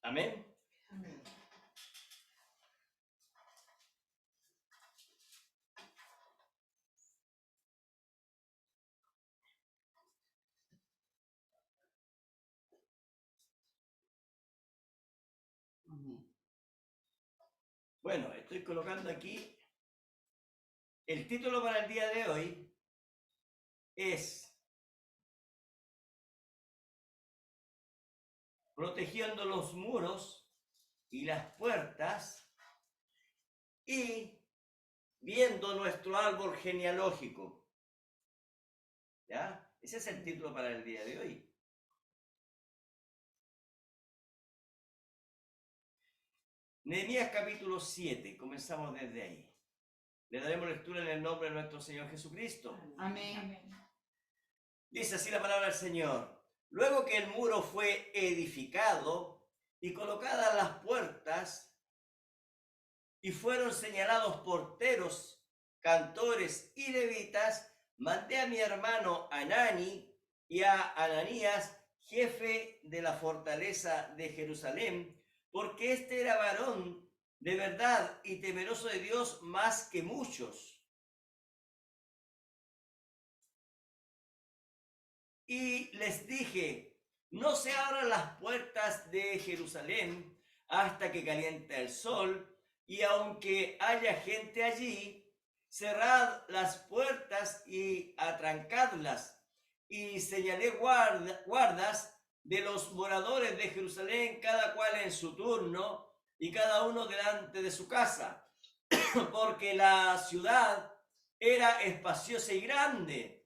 Amén. Amén. Bueno, estoy colocando aquí el título para el día de hoy es protegiendo los muros y las puertas y viendo nuestro árbol genealógico. ¿Ya? Ese es el título para el día de hoy. Nehemías capítulo 7, comenzamos desde ahí. Le daremos lectura en el nombre de nuestro Señor Jesucristo. Amén. Dice así la palabra del Señor. Luego que el muro fue edificado y colocadas las puertas y fueron señalados porteros, cantores y levitas, mandé a mi hermano Anani y a Ananías, jefe de la fortaleza de Jerusalén, porque este era varón de verdad y temeroso de Dios más que muchos. Y les dije, no se abran las puertas de Jerusalén hasta que caliente el sol, y aunque haya gente allí, cerrad las puertas y atrancadlas. Y señalé guardas de los moradores de Jerusalén, cada cual en su turno, y cada uno delante de su casa, porque la ciudad era espaciosa y grande,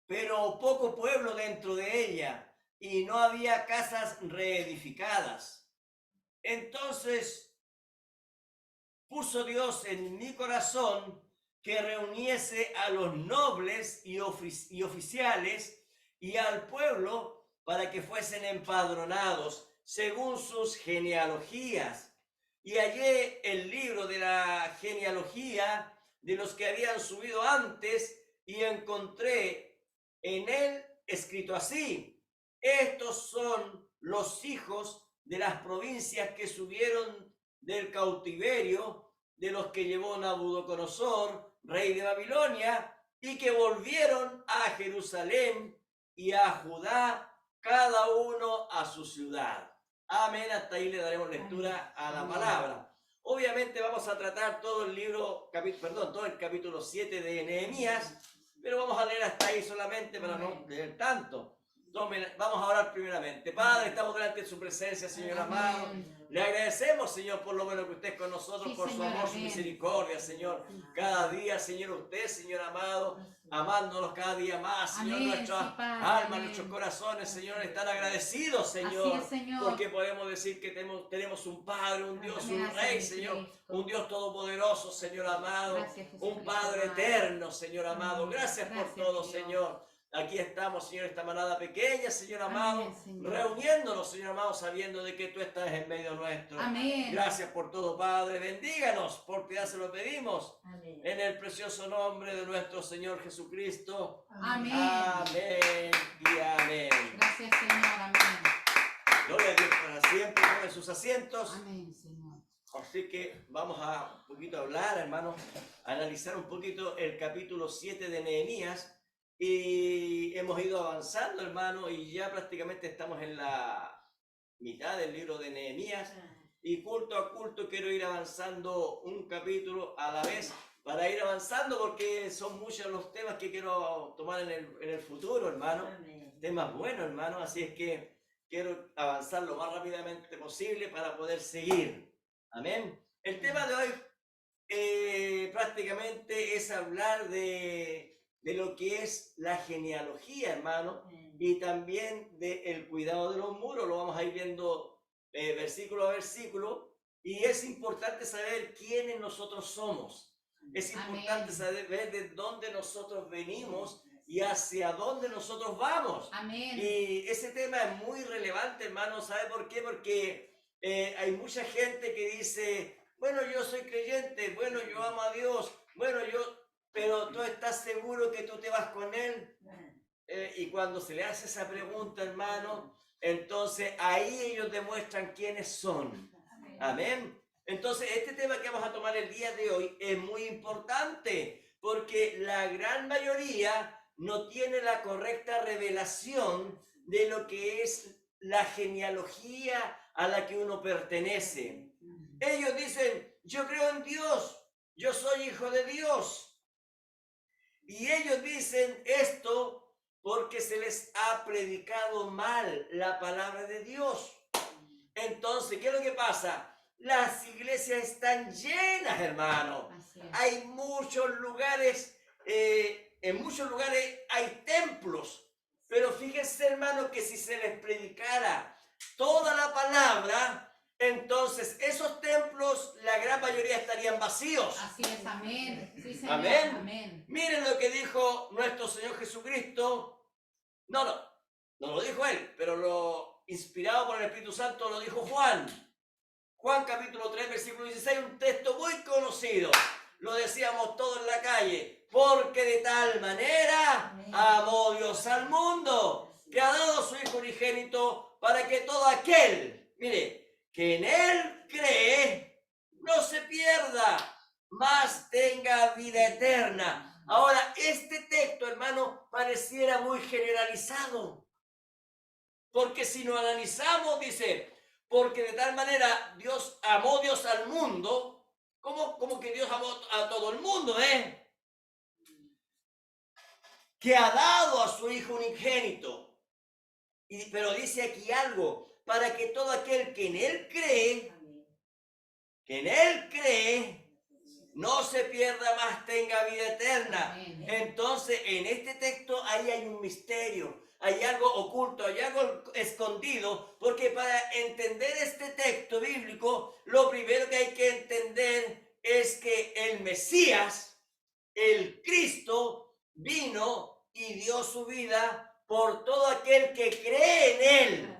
pero poco pueblo dentro de ella, y no había casas reedificadas. Entonces puso Dios en mi corazón que reuniese a los nobles y oficiales y al pueblo para que fuesen empadronados según sus genealogías. Y hallé el libro de la genealogía de los que habían subido antes, y encontré en él escrito así: estos son los hijos de las provincias que subieron del cautiverio, de los que llevó Nabucodonosor, rey de Babilonia, y que volvieron a Jerusalén y a Judá, cada uno a su ciudad. Amén. Hasta ahí le daremos lectura a la palabra. Obviamente vamos a tratar todo el libro, todo el capítulo 7 de Nehemías, pero vamos a leer hasta ahí solamente para no leer tanto. Vamos a orar primeramente. Padre, estamos delante de su presencia, Señor amado. Le agradecemos, Señor, por lo bueno que usted es con nosotros, por su amor, su misericordia, Señor. Cada día, Señor, usted, Señor amado, amándonos cada día más, Señor. Nuestras almas, nuestros corazones, Señor, están agradecidos, Señor, porque podemos decir que tenemos un Padre, un Dios, un Rey, Señor, un Dios todopoderoso, Señor amado, un Padre eterno, Señor amado. Gracias por todo, Señor. Aquí estamos, Señor, esta manada pequeña, Señor amado, Amén, Señor. reuniéndonos, Señor amado, sabiendo de que tú estás en medio nuestro. Amén. Gracias por todo, Padre. Bendíganos, por piedad se lo pedimos. Amén. En el precioso nombre de nuestro Señor Jesucristo. Amén. Amén y amén. Gracias, Señor. Amén. Gloria a Dios para siempre. Tomen sus asientos. Amén, Señor. Así que vamos a un poquito hablar, hermanos, a analizar un poquito el capítulo 7 de Nehemías. Y hemos ido avanzando, hermano, y ya prácticamente estamos en la mitad del libro de Nehemías. Y culto a culto quiero ir avanzando un capítulo a la vez para ir avanzando, porque son muchos los temas que quiero tomar en el futuro, hermano. Amén. Temas buenos, hermano, así es que quiero avanzar lo más rápidamente posible para poder seguir. Amén. El tema de hoy prácticamente es hablar de lo que es la genealogía, hermano, y también del cuidado de los muros. Lo vamos a ir viendo versículo a versículo, y es importante saber quiénes nosotros somos. Es importante saber de dónde nosotros venimos y hacia dónde nosotros vamos. Amén. Y ese tema es muy relevante, hermano. ¿Sabe por qué? Porque hay mucha gente que dice, bueno, yo soy creyente, bueno, yo amo a Dios, bueno, pero tú estás seguro que tú te vas con Él. Y cuando se le hace esa pregunta, hermano, entonces ahí ellos demuestran quiénes son. Amén. Entonces, este tema que vamos a tomar el día de hoy es muy importante porque la gran mayoría no tiene la correcta revelación de lo que es la genealogía a la que uno pertenece. Ellos dicen, yo creo en Dios, yo soy hijo de Dios. Y ellos dicen esto porque se les ha predicado mal la palabra de Dios. Entonces, ¿qué es lo que pasa? Las iglesias están llenas, hermano. Hay muchos lugares, en muchos lugares hay templos. Pero fíjense, hermano, que si se les predicara toda la palabra, entonces esos templos, la gran mayoría estarían vacíos. Así es, amén. Sí, Señor, Amén. amén. Miren lo que dijo nuestro Señor Jesucristo. No lo dijo él, pero lo inspirado por el Espíritu Santo lo dijo Juan. Juan capítulo 3, versículo 16, un texto muy conocido. Lo decíamos todos en la calle. Porque de tal manera amó Dios al mundo, que ha dado a su Hijo unigénito para que todo aquel, mire, que en Él cree, no se pierda, mas tenga vida eterna. Ahora, este texto, hermano, pareciera muy generalizado. Porque si lo analizamos, dice, porque de tal manera amó Dios al mundo, como que Dios amó a todo el mundo, que ha dado a su Hijo unigénito. Pero dice aquí algo, para que todo aquel que en Él cree, no se pierda más, tenga vida eterna. Entonces, en este texto ahí hay un misterio. Hay algo oculto, hay algo escondido, porque para entender este texto bíblico, lo primero que hay que entender es que el Mesías, el Cristo, vino y dio su vida por todo aquel que cree en Él.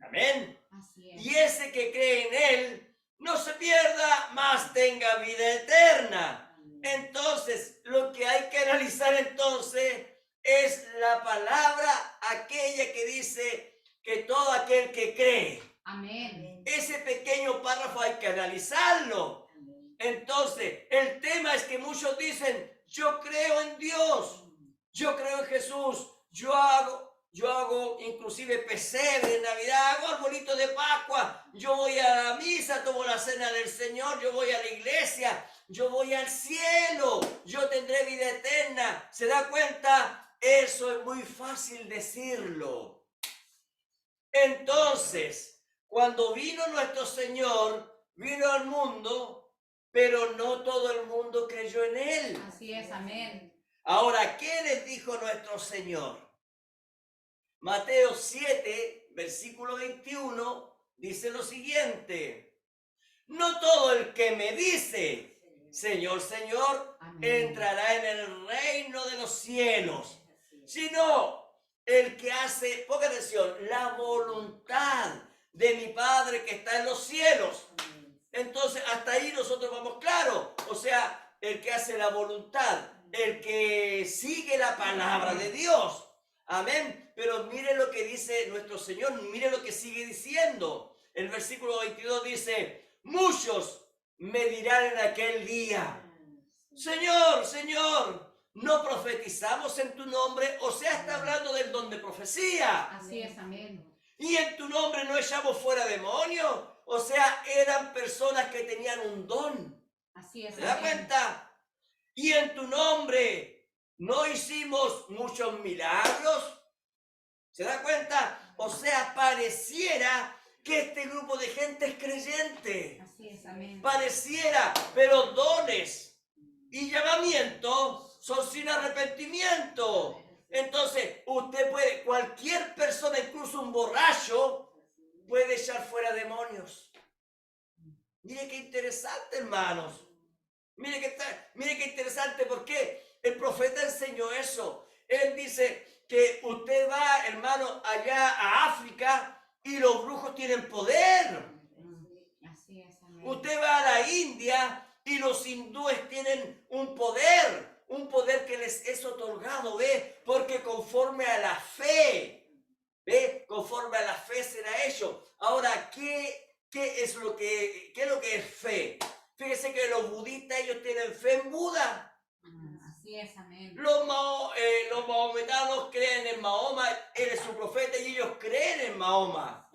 Amén. Y ese que cree en Él, no se pierda, más tenga vida eterna. Entonces, lo que hay que analizar entonces es la palabra aquella que dice que todo aquel que cree. Amén. Ese pequeño párrafo hay que analizarlo. Entonces, el tema es que muchos dicen, yo creo en Dios, yo creo en Jesús, yo hago inclusive pesebre en Navidad, hago arbolito de Pascua, yo voy a la misa, tomo la cena del Señor, yo voy a la iglesia, yo voy al cielo, yo tendré vida eterna. ¿Se da cuenta? Eso es muy fácil decirlo. Entonces, cuando vino nuestro Señor, vino al mundo, pero no todo el mundo creyó en Él. Así es, amén. Ahora, ¿qué les dijo nuestro Señor? Mateo 7, versículo 21, dice lo siguiente. No todo el que me dice, Señor, Señor, entrará en el reino de los cielos, sino el que hace, ponga atención, la voluntad de mi Padre que está en los cielos. Entonces, hasta ahí nosotros vamos claro. O sea, el que hace la voluntad, el que sigue la palabra de Dios. Amén. Pero mire lo que dice nuestro Señor, mire lo que sigue diciendo. El versículo 22 dice, muchos me dirán en aquel día, Señor, Señor, ¿no profetizamos en tu nombre? O sea, está hablando del don de profecía. Así es, amén. Y en tu nombre no echamos fuera demonios. O sea, eran personas que tenían un don. Así es, ¿Se da cuenta? Y en tu nombre no hicimos muchos milagros. ¿Se da cuenta? O sea, pareciera que este grupo de gente es creyente. Así es, amén. Pareciera, pero dones y llamamientos son sin arrepentimiento. Entonces, cualquier persona, incluso un borracho, puede echar fuera demonios. Mire qué interesante, hermanos. Mire qué interesante, porque el profeta enseñó eso. Él dice que usted va, hermano, allá a África y los brujos tienen poder. Así es, amén. Usted va a la India y los hindúes tienen un poder que les es otorgado, ¿ve? Porque conforme a la fe, ¿ve? Conforme forma la fe será hecho. Ahora, ¿qué es lo que es fe? Fíjese que los budistas, ellos tienen fe en Buda. Así es, amén. Los mahometanos creen en Mahoma, él es su profeta y ellos creen en Mahoma.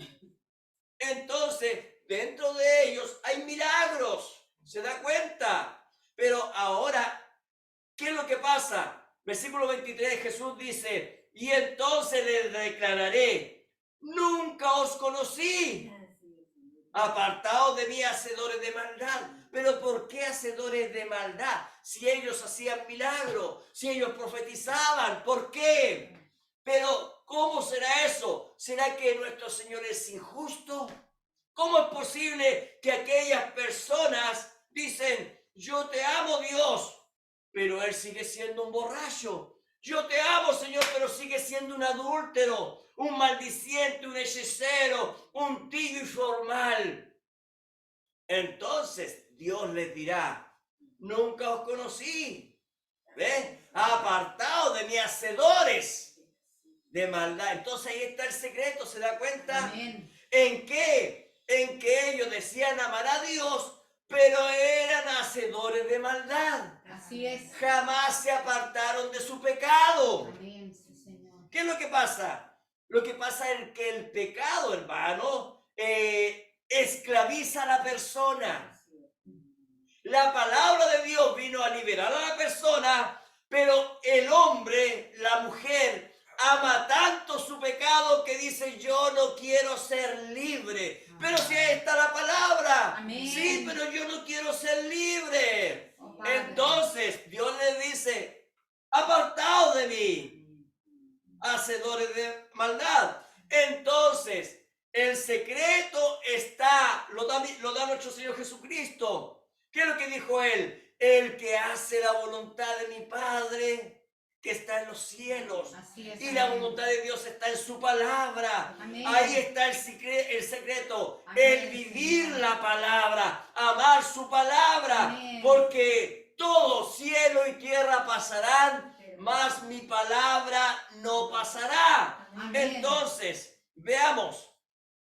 Entonces, dentro de ellos hay milagros, ¿se da cuenta? Pero ahora, ¿qué es lo que pasa? Versículo 23, Jesús dice, y entonces les declararé, nunca os conocí. Apartaos de mí, hacedores de maldad. Pero ¿por qué hacedores de maldad? Si ellos hacían milagros, si ellos profetizaban, ¿por qué? Pero ¿cómo será eso? ¿Será que nuestro Señor es injusto? ¿Cómo es posible que aquellas personas dicen, yo te amo, Dios, pero él sigue siendo un borracho? Yo te amo, Señor, pero sigue siendo un adúltero, un maldiciente, un hechicero, un tibio y formal. Entonces Dios les dirá, nunca os conocí. ¿Ves? Apartaos de mí, hacedores de maldad. Entonces ahí está el secreto, ¿se da cuenta? Amén. ¿En qué? En que ellos decían amar a Dios, pero eran hacedores de maldad. Así es. Jamás se apartaron de su pecado. Amén, sí, Señor. ¿Qué es lo que pasa? Lo que pasa es que el pecado, hermano, esclaviza a la persona. La palabra de Dios vino a liberar a la persona, pero el hombre, la mujer, ama tanto su pecado que dice, yo no quiero ser libre. Pero si ahí está la palabra. Amén. Sí, pero yo no quiero ser libre. Oh, Padre. Entonces Dios le dice, apartaos de mí, hacedores de maldad. Entonces, el secreto está, lo da nuestro Señor Jesucristo. ¿Qué es lo que dijo él? El que hace la voluntad de mi Padre que está en los cielos. Así es, Y la amén. voluntad de Dios está en su palabra. Amén. Ahí está el secreto. Amén, El vivir Señor. la palabra, amar su palabra. Amén. Porque todo cielo y tierra pasarán, mas mi palabra no pasará. Amén. Entonces, veamos.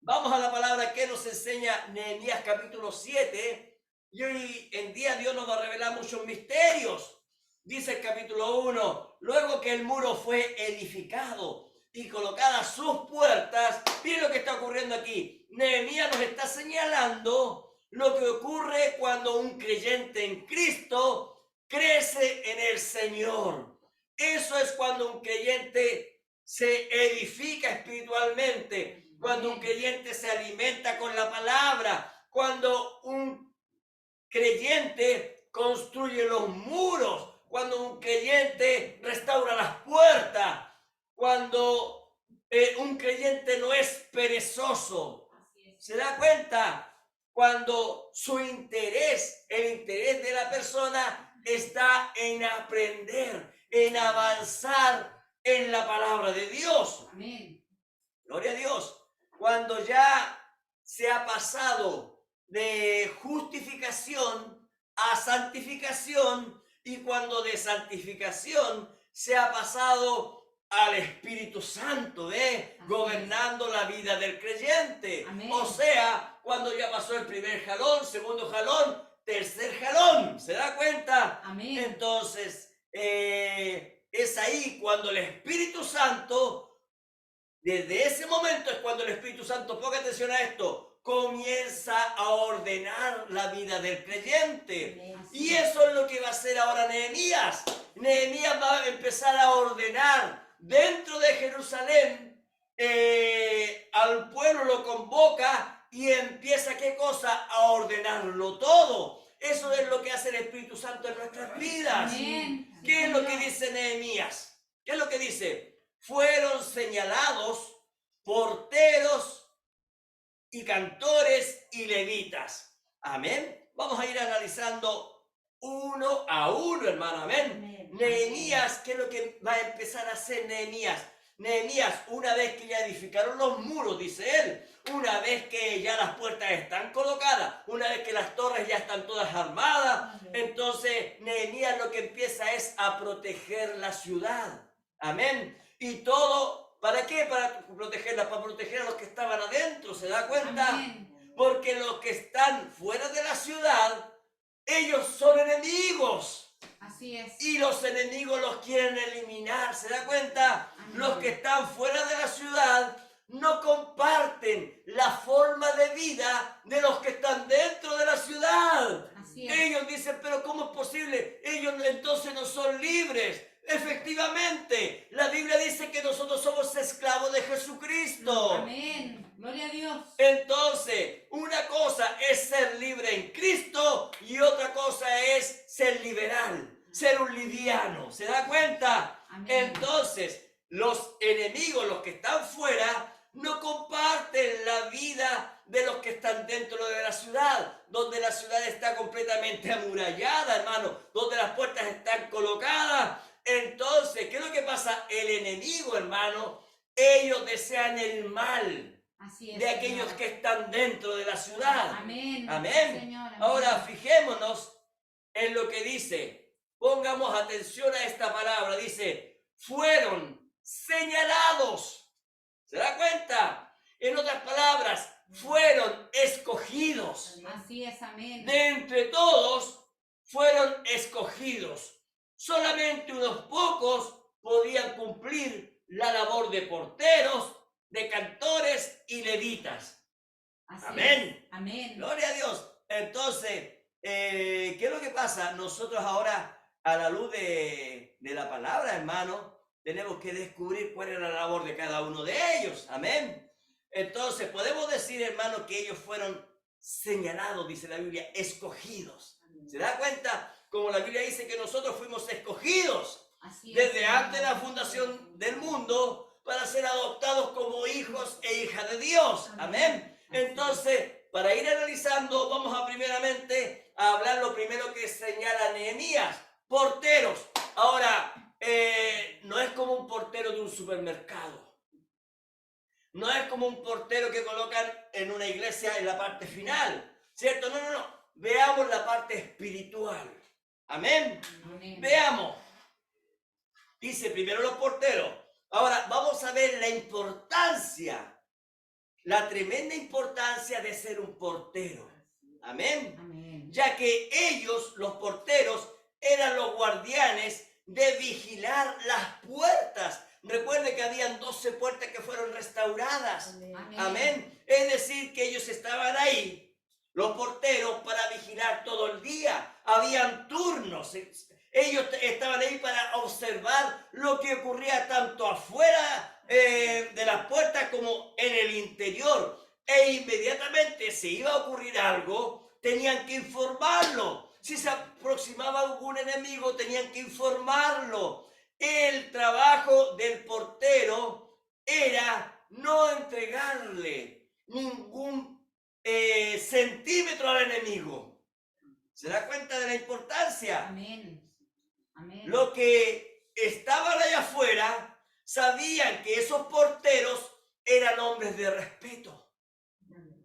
Vamos a la palabra que nos enseña Nehemías capítulo 7. Y hoy en día Dios nos va a revelar muchos misterios. Dice el capítulo 1, luego que el muro fue edificado y colocadas sus puertas, miren lo que está ocurriendo aquí. Nehemías nos está señalando lo que ocurre cuando un creyente en Cristo crece en el Señor. Eso es cuando un creyente se edifica espiritualmente, cuando un creyente se alimenta con la palabra, cuando un creyente construye los muros, cuando un creyente restaura las puertas, cuando un creyente no es perezoso. ¿Se da cuenta? Cuando su interés, el interés de la persona está en aprender, en avanzar en la palabra de Dios. Amén. Gloria a Dios. Cuando ya se ha pasado de justificación a santificación y cuando de santificación se ha pasado al Espíritu Santo, gobernando la vida del creyente. Amén. O sea, cuando ya pasó el primer jalón, segundo jalón, tercer jalón. ¿Se da cuenta? Amén. Entonces, es ahí cuando el Espíritu Santo, desde ese momento es cuando el Espíritu Santo, ponga atención a esto, comienza a ordenar la vida del creyente. Y eso es lo que va a hacer ahora Nehemías. Nehemías va a empezar a ordenar dentro de Jerusalén, al pueblo lo convoca y empieza, ¿qué cosa? A ordenarlo todo. Eso es lo que hace el Espíritu Santo en nuestras vidas. Amén. ¿Qué es lo que dice Nehemías? ¿Qué es lo que dice? Fueron señalados porteros y cantores y levitas. Amén. Vamos a ir analizando uno a uno, hermano. Amén. Nehemías, ¿qué es lo que va a empezar a hacer Nehemías? Nehemías, una vez que ya edificaron los muros, dice él, una vez que ya las puertas están colocadas, una vez que las torres ya están todas armadas, entonces Nehemías lo que empieza es a proteger la ciudad. Amén. Y todo, ¿Para qué? Para protegerla, para proteger a los que estaban adentro, ¿se da cuenta? Amén. Porque los que están fuera de la ciudad, ellos son enemigos. Así es. Y los enemigos los quieren eliminar, ¿se da cuenta? Amén. Los que están fuera de la ciudad no comparten la forma de vida de los que están dentro de la ciudad. Así es. Ellos dicen, pero ¿cómo es posible? Ellos entonces no son libres. Efectivamente, la Biblia dice que nosotros somos esclavos de Jesucristo. Amén. Gloria a Dios. Entonces, una cosa es ser libre en Cristo y otra cosa es ser liberal, ser un liviano. ¿Se da cuenta? Amén. Entonces, los enemigos, los que están fuera, no comparten la vida de los que están dentro de la ciudad, donde la ciudad está completamente amurallada, hermano, donde las puertas están colocadas. Entonces, ¿qué es lo que pasa? El enemigo, hermano, ellos desean el mal Así es, de aquellos Señor. que están dentro de la ciudad. Amén. Amén. Señor, amén. Ahora fijémonos en lo que dice. Pongamos atención a esta palabra. Dice, fueron señalados. ¿Se da cuenta? En otras palabras, fueron escogidos. Así es, amén. De entre todos fueron escogidos. Solamente unos pocos podían cumplir la labor de porteros, de cantores y levitas. Así Amén. es. Amén. Gloria a Dios. Entonces, ¿qué es lo que pasa? Nosotros ahora, a la luz de la palabra, hermano, tenemos que descubrir cuál era la labor de cada uno de ellos. Amén. Entonces, podemos decir, hermano, que ellos fueron señalados, dice la Biblia, escogidos. ¿Se da cuenta? Como la Biblia dice que nosotros fuimos escogidos Así es, desde Señor. antes de la fundación del mundo para ser adoptados como hijos e hijas de Dios. Amén. Entonces, para ir analizando, vamos a primeramente a hablar lo primero que señala Nehemías. Porteros. Ahora, no es como un portero de un supermercado. No es como un portero que colocan en una iglesia en la parte final. ¿Cierto? No, no, no. Veamos la parte espiritual. Amén. Amén. Veamos. Dice primero los porteros. Ahora vamos a ver la importancia, la tremenda importancia de ser un portero. Amén. Amén. Ya que ellos, los porteros, eran los guardianes de vigilar las puertas. Recuerde que habían 12 puertas que fueron restauradas. Amén. Amén. Es decir, que ellos estaban ahí, los porteros, para vigilar todo el día. Habían turnos. Ellos estaban ahí para observar lo que ocurría tanto afuera de las puertas como en el interior. E inmediatamente si iba a ocurrir algo, tenían que informarlo. Si se aproximaba algún enemigo, tenían que informarlo. El trabajo del portero era no entregarle ningún centímetro al enemigo. ¿Se da cuenta de la importancia? Amén. Amén. Los que estaban allá afuera sabían que esos porteros eran hombres de respeto.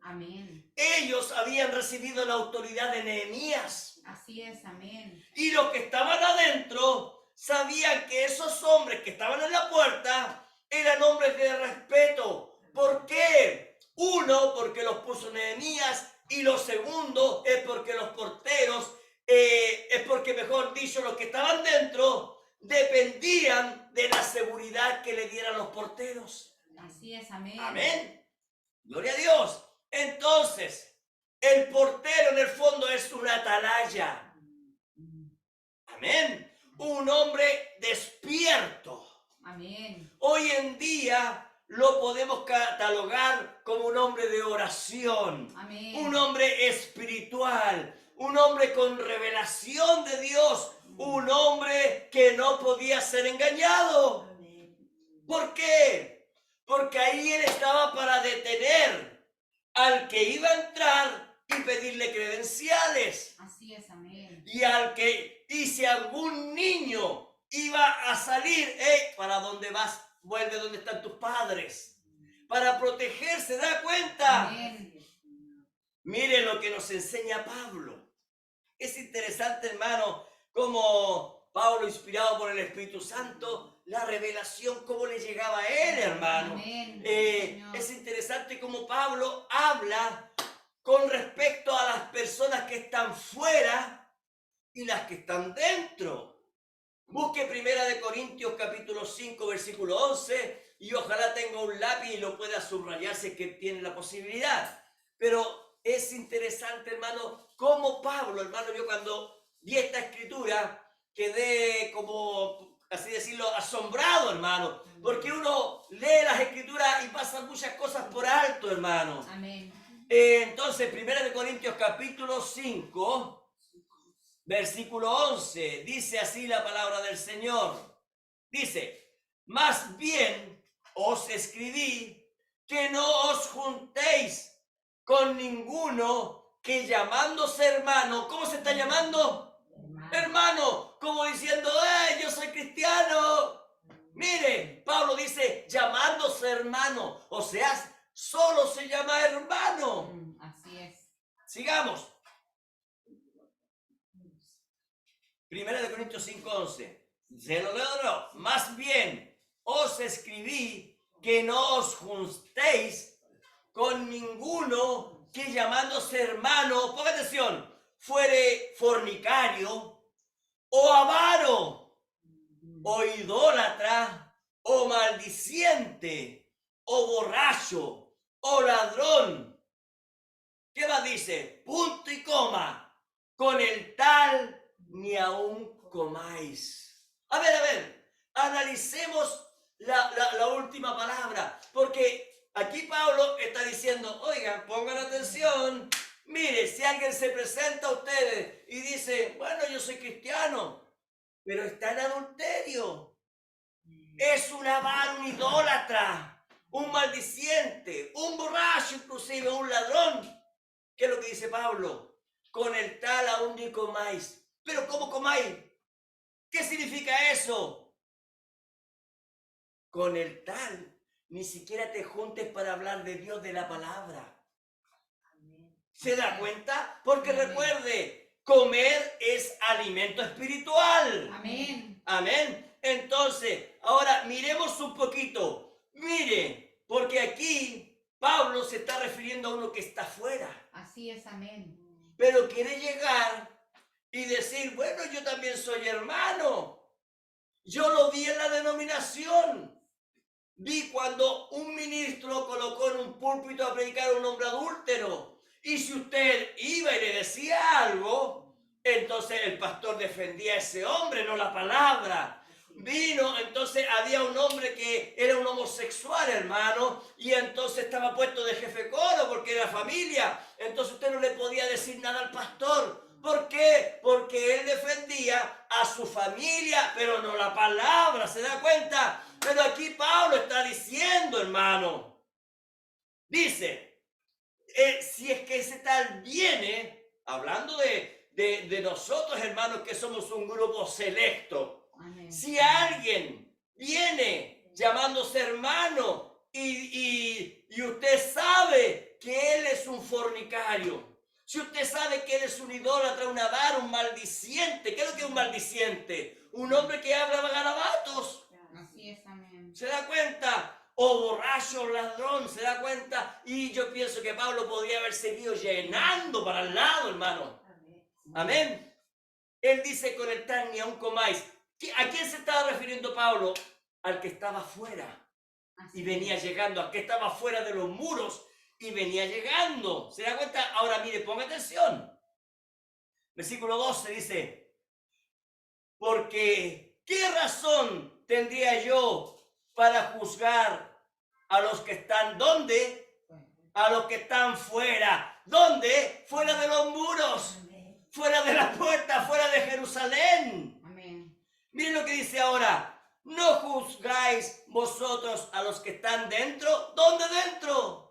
Amén. Ellos habían recibido la autoridad de Nehemías. Así es, amén. Y los que estaban adentro sabían que esos hombres que estaban en la puerta eran hombres de respeto. ¿Por qué? Uno, porque los puso Nehemías, y lo segundo es porque los porteros, es porque, mejor dicho, los que estaban dentro dependían de la seguridad que le dieran los porteros. Así es, amén. Amén. Gloria a Dios. Entonces, el portero en el fondo es una atalaya. Amén. Un hombre despierto. Amén. Hoy en día lo podemos catalogar como un hombre de oración, Amén. un hombre espiritual, un hombre con revelación de Dios, un hombre que no podía ser engañado. ¿Por qué? Porque ahí él estaba para detener al que iba a entrar y pedirle credenciales. Así es, amén. Y si algún niño iba a salir, ¿para dónde vas? Vuelve donde están tus padres. Para protegerse, ¿da cuenta? Amén. Mire lo que nos enseña Pablo. Es interesante, hermano, cómo Pablo, inspirado por el Espíritu Santo, la revelación, cómo le llegaba a él, hermano. Amén. Señor. Es interesante cómo Pablo habla con respecto a las personas que están fuera y las que están dentro. Busque 1 Corintios capítulo 5 versículo 11 y ojalá tenga un lápiz y lo pueda subrayar si es que tiene la posibilidad. Pero es interesante, hermano, cómo Pablo, hermano, yo cuando vi esta escritura quedé como, así decirlo, asombrado, hermano, porque uno lee las escrituras y pasan muchas cosas por alto, hermano. Amén. Entonces, 1 Corintios capítulo 5 versículo 11, dice así la palabra del Señor. Dice, más bien os escribí que no os juntéis con ninguno que llamándose hermano, ¿cómo se está llamando? Hermano, como diciendo, yo soy cristiano. Mire, Pablo dice, llamándose hermano, o sea, solo se llama hermano. Así es. Sigamos. 1 Corintios 5:11. Se lo leo de nuevo. Más bien os escribí que no os juntéis con ninguno que llamándose hermano, ponga atención, fuere fornicario, o avaro, o idólatra, o maldiciente, o borracho, o ladrón. ¿Qué más dice? Punto y coma. Con el tal ni aún comáis. A ver, analicemos la última palabra, porque aquí Pablo está diciendo, oigan, pongan atención, mire, si alguien se presenta a ustedes y dice, bueno, yo soy cristiano, pero está en adulterio, es un avaro, un idólatra, un maldiciente, un borracho, inclusive un ladrón. ¿Qué es lo que dice Pablo? Con el tal aún ni comáis. ¿Pero cómo comáis? ¿Qué significa eso? Con el tal, ni siquiera te juntes para hablar de Dios, de la palabra. ¿Se da cuenta? Porque recuerde, comer es alimento espiritual. Amén. Amén. Entonces, ahora miremos un poquito. Mire, porque aquí Pablo se está refiriendo a uno que está afuera. Así es, amén. Pero quiere llegar y decir, bueno, yo también soy hermano. Yo lo vi en la denominación. Vi cuando un ministro colocó en un púlpito a predicar a un hombre adúltero. Y si usted iba y le decía algo, entonces el pastor defendía a ese hombre, no la palabra. Vino, entonces había un hombre que era un homosexual, hermano, y entonces estaba puesto de jefe coro porque era familia. Entonces usted no le podía decir nada al pastor. ¿Por qué? Porque él defendía a su familia, pero no la palabra, ¿se da cuenta? Pero aquí Pablo está diciendo, hermano, dice, si es que ese tal viene, hablando de nosotros, hermanos, que somos un grupo selecto, Amén. si alguien viene llamándose hermano y usted sabe que él es un fornicario, si usted sabe que él es un idólatra, un avaro, un maldiciente, ¿qué es lo que es un maldiciente? Un hombre que habla garabatos. Así es, amén. ¿Se da cuenta? O borracho, ladrón, ¿se da cuenta? Y yo pienso que Pablo podría haber seguido llenando para el lado, hermano. Amén. Él dice con el tal ni aún comáis. ¿A quién se estaba refiriendo Pablo? Al que estaba fuera y venía llegando, al que estaba fuera de los muros y venía llegando. ¿Se da cuenta? Ahora mire, ponga atención. Versículo 12 dice, porque ¿qué razón tendría yo para juzgar a los que están, ¿dónde? A los que están fuera. ¿Dónde? Fuera de los muros, fuera de la puerta, fuera de Jerusalén. Amén. Miren lo que dice ahora. No juzgáis vosotros a los que están dentro. ¿Dónde dentro?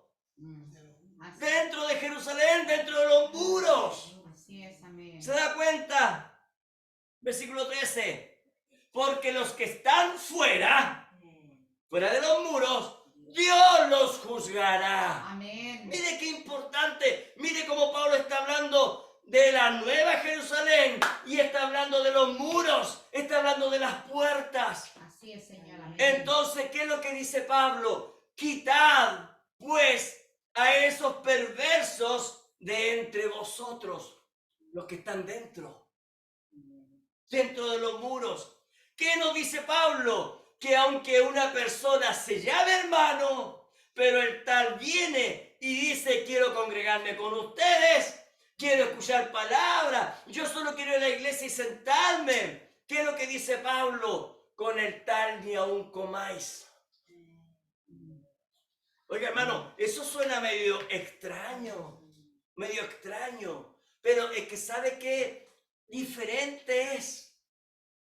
Así, Dentro de Jerusalén, dentro de los muros. así es, amén. ¿Se da cuenta? Versículo 13. Porque los que están fuera de los muros, Dios los juzgará. Amén. Mire qué importante. Mire cómo Pablo está hablando de la nueva Jerusalén y está hablando de los muros, está hablando de las puertas. Así es, Señor, amén. Entonces, ¿qué es lo que dice Pablo? Quitad, pues, a esos perversos de entre vosotros, los que están dentro de los muros. ¿Qué nos dice Pablo? Que aunque una persona se llame hermano, pero el tal viene y dice, quiero congregarme con ustedes, quiero escuchar palabras, yo solo quiero ir a la iglesia y sentarme. ¿Qué es lo que dice Pablo? Con el tal ni aún comáis. Oiga, hermano, eso suena medio extraño, pero es que ¿sabe qué? Diferente es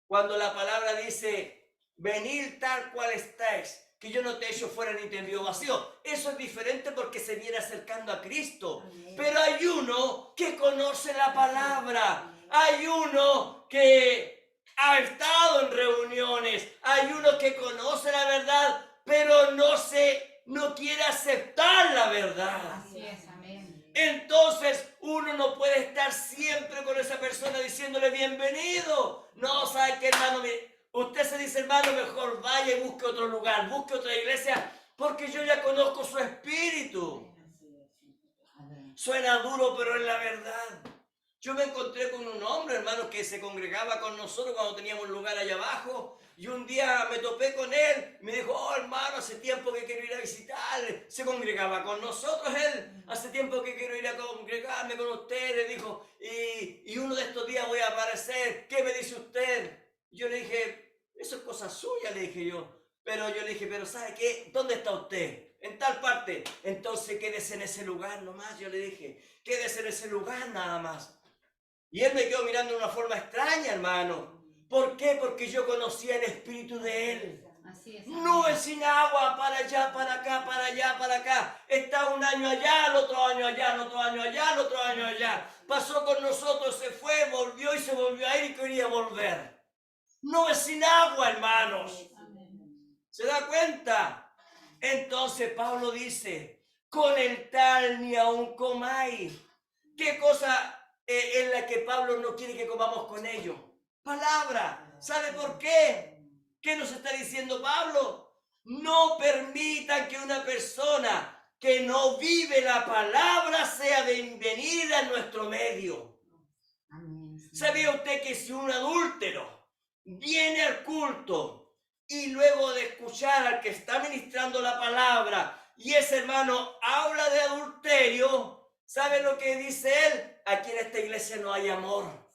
cuando la palabra dice, venid tal cual estáis, que yo no te echo fuera ni te envío vacío. Eso es diferente porque se viene acercando a Cristo. Pero hay uno que conoce la palabra, hay uno que ha estado en reuniones, hay uno que conoce la verdad, pero no quiere aceptar la verdad. Así es, amén. Entonces uno no puede estar siempre con esa persona diciéndole bienvenido. No, ¿sabe qué, hermano? Usted se dice, hermano, mejor vaya y busque otro lugar, busque otra iglesia, porque yo ya conozco su espíritu. Suena duro, pero es la verdad. Yo me encontré con un hombre, hermano, que se congregaba con nosotros cuando teníamos un lugar allá abajo. Y un día me topé con él. Me dijo, oh, hermano, hace tiempo que quiero ir a visitarle. Se congregaba con nosotros él. Hace tiempo que quiero ir a congregarme con ustedes. Dijo, y uno de estos días voy a aparecer. ¿Qué me dice usted? Yo le dije, eso es cosa suya, le dije yo. Pero yo le dije, pero ¿sabe qué? ¿Dónde está usted? En tal parte. Entonces quédese en ese lugar nomás. Yo le dije, quédese en ese lugar nada más. Y él me quedó mirando de una forma extraña, hermano. ¿Por qué? Porque yo conocía el espíritu de él. Así es. No es sin agua, para allá, para acá, para allá, para acá. Está un año allá, el otro año allá, el otro año allá, el otro año allá. Pasó con nosotros, se fue, volvió y se volvió a ir y quería volver. No es sin agua, hermanos. ¿Se da cuenta? Entonces Pablo dice, con el tal ni aún comáis. ¿Qué cosa es la que Pablo no quiere que comamos con ellos? Palabra. ¿Sabe por qué? ¿Qué nos está diciendo Pablo? No permitan que una persona que no vive la palabra sea bienvenida en nuestro medio. ¿Sabía usted que si un adúltero viene al culto y luego de escuchar al que está ministrando la palabra y ese hermano habla de adulterio, ¿sabe lo que dice él? Aquí en esta iglesia no hay amor.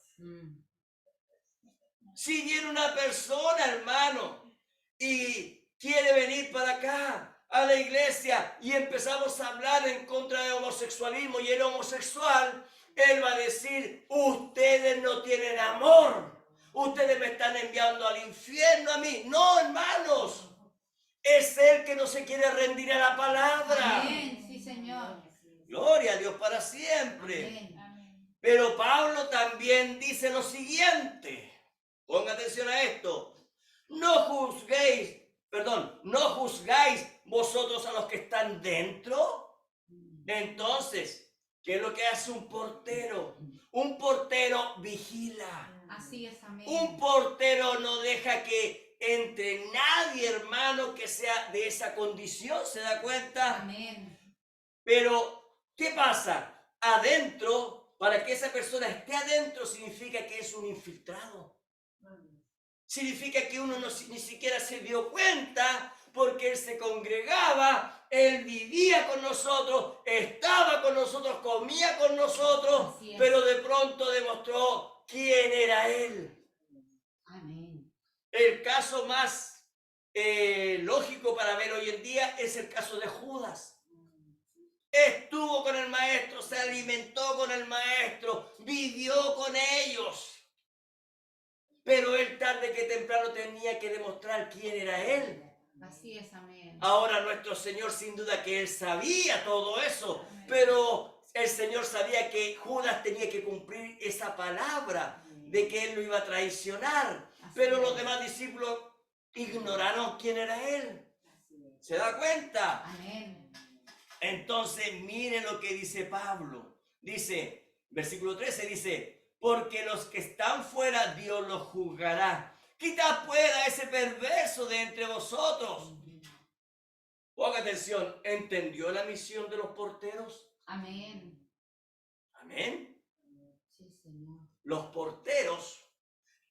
Si viene una persona, hermano, y quiere venir para acá a la iglesia y empezamos a hablar en contra del homosexualismo y el homosexual, él va a decir, ustedes no tienen amor, ustedes me están enviando al infierno a mí. No, hermanos, es él que no se quiere rendir a la palabra. Amén, sí, Señor. Gloria a Dios para siempre. Amén. Pero Pablo también dice lo siguiente. Ponga atención a esto. No juzgáis vosotros a los que están dentro. Entonces, ¿qué es lo que hace un portero? Un portero vigila. Así es, amén. Un portero no deja que entre nadie, hermano, que sea de esa condición. ¿Se da cuenta? Amén. Pero, ¿qué pasa? Adentro, para que esa persona esté adentro, significa que es un infiltrado. Significa que uno ni siquiera se dio cuenta porque él se congregaba, él vivía con nosotros, estaba con nosotros, comía con nosotros, pero de pronto demostró quién era él. Amén. El caso más lógico para ver hoy en día es el caso de Judas. Estuvo con el maestro, se alimentó con el maestro, vivió con ellos. Pero él tarde que temprano tenía que demostrar quién era él. Así es, amén. Ahora nuestro Señor, sin duda que él sabía todo eso, Amén. pero el Señor sabía que Judas tenía que cumplir esa palabra de que él lo iba a traicionar. Pero los demás discípulos ignoraron quién era él. ¿Se da cuenta? Amén. Entonces, mire lo que dice Pablo. Dice, versículo 13, dice, porque los que están fuera Dios los juzgará. Quitad fuera ese perverso de entre vosotros. Ponga atención, ¿entendió la misión de los porteros? Amén. Amén. Sí, Señor. Los porteros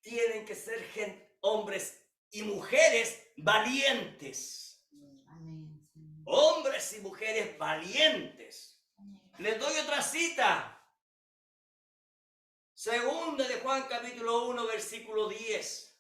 tienen que ser hombres y mujeres valientes. Amén, Señor. Hombres y mujeres valientes. Les doy otra cita. Segunda de Juan capítulo 1 versículo 10.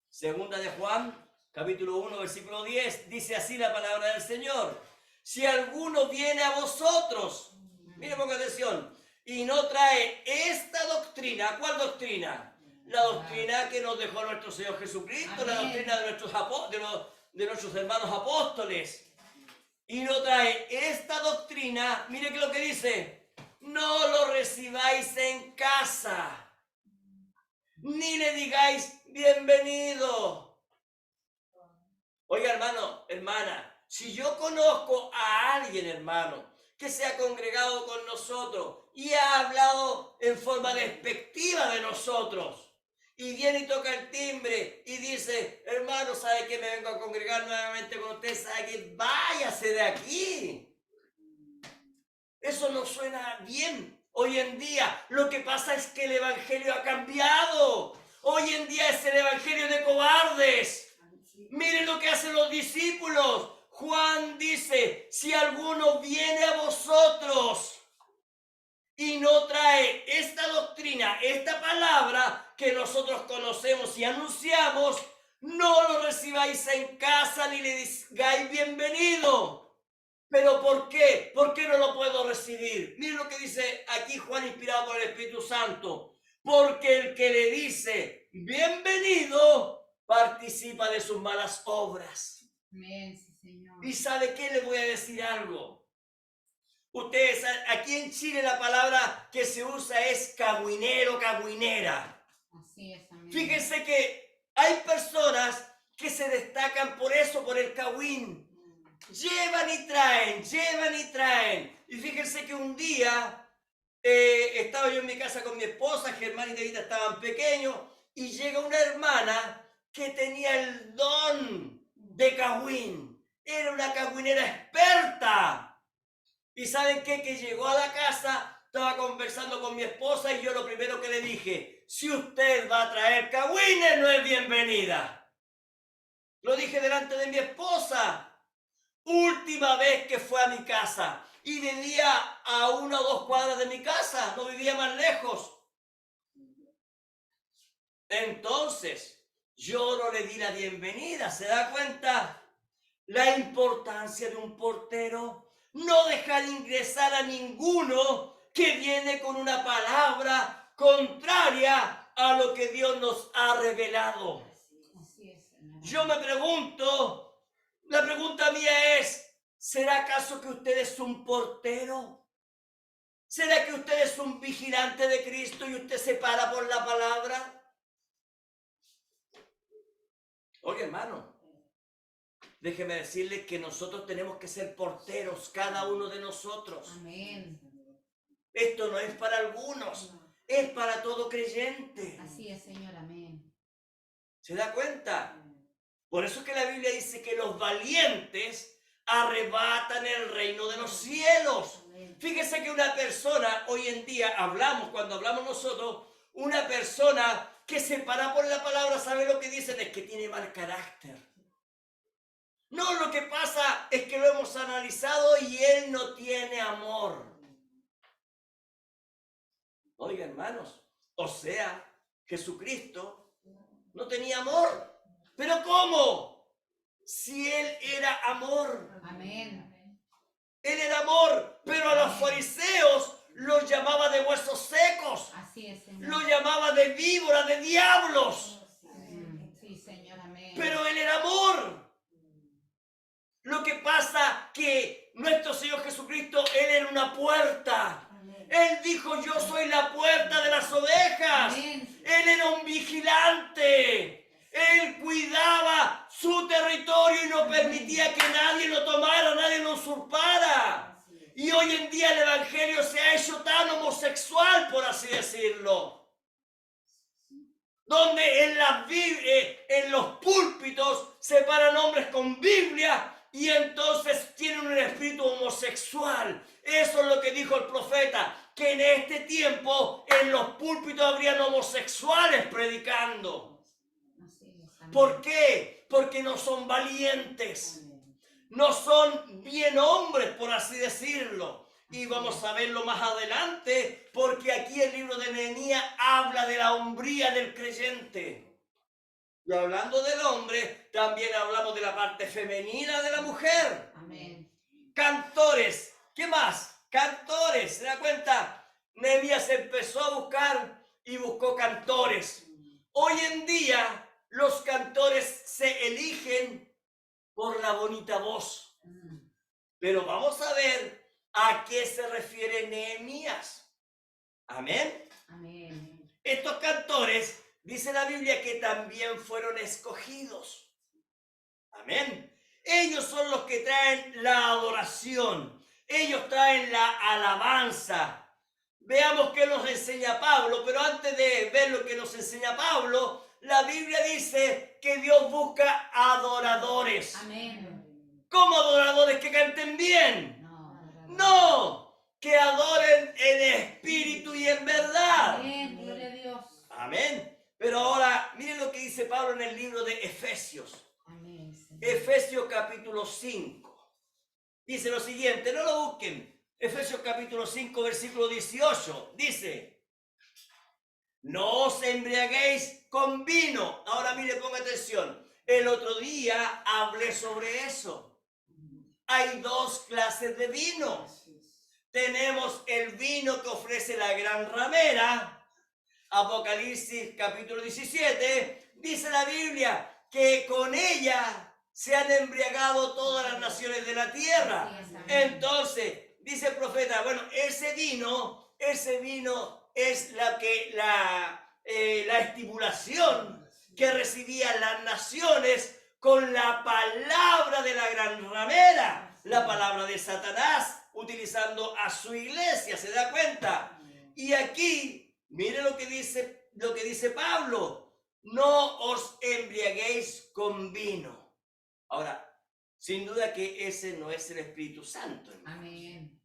Segunda de Juan capítulo 1 versículo 10. Dice así la palabra del Señor. Si alguno viene a vosotros, mire, ponga atención, y no trae esta doctrina. ¿Cuál doctrina? La doctrina que nos dejó nuestro Señor Jesucristo. Amén. La doctrina de nuestros hermanos apóstoles. Y no trae esta doctrina. Mire que lo que dice. No lo recibáis en casa, ni le digáis bienvenido. Oiga, hermano, hermana, si yo conozco a alguien, hermano, que se ha congregado con nosotros y ha hablado en forma despectiva de nosotros, y viene y toca el timbre y dice, hermano, ¿sabe que me vengo a congregar nuevamente con usted? ¿Sabe que váyase de aquí? Eso no suena bien. Hoy en día lo que pasa es que el evangelio ha cambiado. Hoy en día es el evangelio de cobardes. Miren lo que hacen los discípulos. Juan dice, si alguno viene a vosotros y no trae esta doctrina, esta palabra que nosotros conocemos y anunciamos, no lo recibáis en casa ni le digáis bienvenido. ¿Pero por qué? ¿Por qué no lo puedo recibir? Miren lo que dice aquí Juan, inspirado por el Espíritu Santo. Porque el que le dice bienvenido participa de sus malas obras. Amén, sí, Señor. ¿Y sabe qué? Le voy a decir algo. Ustedes, aquí en Chile la palabra que se usa es cagüinero, cagüinera. Así es, amén. Fíjense que hay personas que se destacan por eso, por el cagüín. Llevan y traen, llevan y traen. Y fíjense que un día estaba yo en mi casa con mi esposa, Germán y David estaban pequeños, y llega una hermana que tenía el don de cagüín. Era una cagüinera experta. ¿Y saben qué? Que llegó a la casa, estaba conversando con mi esposa y yo lo primero que le dije, si usted va a traer cagüines, no es bienvenida. Lo dije delante de mi esposa. Última vez que fue a mi casa y vivía a 1 o 2 cuadras de mi casa, no vivía más lejos. Entonces, yo no le di la bienvenida. ¿Se da cuenta? La importancia de un portero. No dejar ingresar a ninguno que viene con una palabra contraria a lo que Dios nos ha revelado. Así es, Señor. Yo me pregunto, la pregunta mía es, ¿será acaso que usted es un portero? ¿Será que usted es un vigilante de Cristo y usted se para por la palabra? Oye, hermano, déjeme decirle que nosotros tenemos que ser porteros, cada uno de nosotros. Amén. Esto no es para algunos, es para todo creyente. Así es, Señor, amén. ¿Se da cuenta? Por eso es que la Biblia dice que los valientes arrebatan el reino de los cielos. Fíjese que una persona, hoy en día cuando hablamos nosotros, una persona que se para por la palabra, ¿sabe lo que dicen? Es que tiene mal carácter. No, lo que pasa es que lo hemos analizado y él no tiene amor. Oiga, hermanos, o sea, Jesucristo no tenía amor. ¿Pero cómo? Si Él era amor. Amén. Él era amor, pero a los fariseos los llamaba de huesos secos. Así es, Señor. Los llamaba de víboras, de diablos. Sí, Señor, amén. Pero Él era amor. Lo que pasa que nuestro Señor Jesucristo, Él era una puerta. Él dijo, yo soy la puerta de las ovejas. Amén. Él era un vigilante. Él cuidaba su territorio y no permitía que nadie lo tomara, nadie lo usurpara. Y hoy en día el evangelio se ha hecho tan homosexual, por así decirlo. donde en los púlpitos se paran hombres con Biblia y entonces tienen un espíritu homosexual. Eso es lo que dijo el profeta, que en este tiempo en los púlpitos habrían homosexuales predicando. Así es. Amén. ¿Por qué? Porque no son valientes, no son bien hombres, por así decirlo. Y vamos a verlo más adelante, porque aquí el libro de Nehemías habla de la hombría del creyente. Y hablando del hombre, también hablamos de la parte femenina de la mujer. Amén. Cantores, ¿qué más? Cantores, ¿se da cuenta? Nehemías empezó a buscar y buscó cantores. Hoy en día los cantores se eligen por la bonita voz. Pero vamos a ver a qué se refiere Nehemías. Amén. Amén. Estos cantores, dice la Biblia, que también fueron escogidos. Amén. Ellos son los que traen la adoración. Ellos traen la alabanza. Veamos qué nos enseña Pablo, pero antes de ver lo que nos enseña Pablo, la Biblia dice que Dios busca adoradores. Amén. ¿Cómo adoradores que canten bien? No. No, que adoren en espíritu y en verdad. Amén. Gloria a Dios. Amén. Pero ahora, miren lo que dice Pablo en el libro de Efesios. Amén. Señor. Efesios capítulo 5. Dice lo siguiente, no lo busquen. Efesios capítulo 5, versículo 18. Dice, no os embriaguéis con vino. Ahora mire, ponga atención. El otro día hablé sobre eso. Hay dos clases de vino. Tenemos el vino que ofrece la gran ramera. Apocalipsis capítulo 17. Dice la Biblia que con ella se han embriagado todas las naciones de la tierra. Entonces, dice el profeta, bueno, ese vino es la estimulación que recibían las naciones con la palabra de la gran ramera, la palabra de Satanás, utilizando a su iglesia, ¿se da cuenta? Y aquí, mire lo que dice Pablo, no os embriaguéis con vino. Ahora, sin duda que ese no es el Espíritu Santo, hermano. Amén.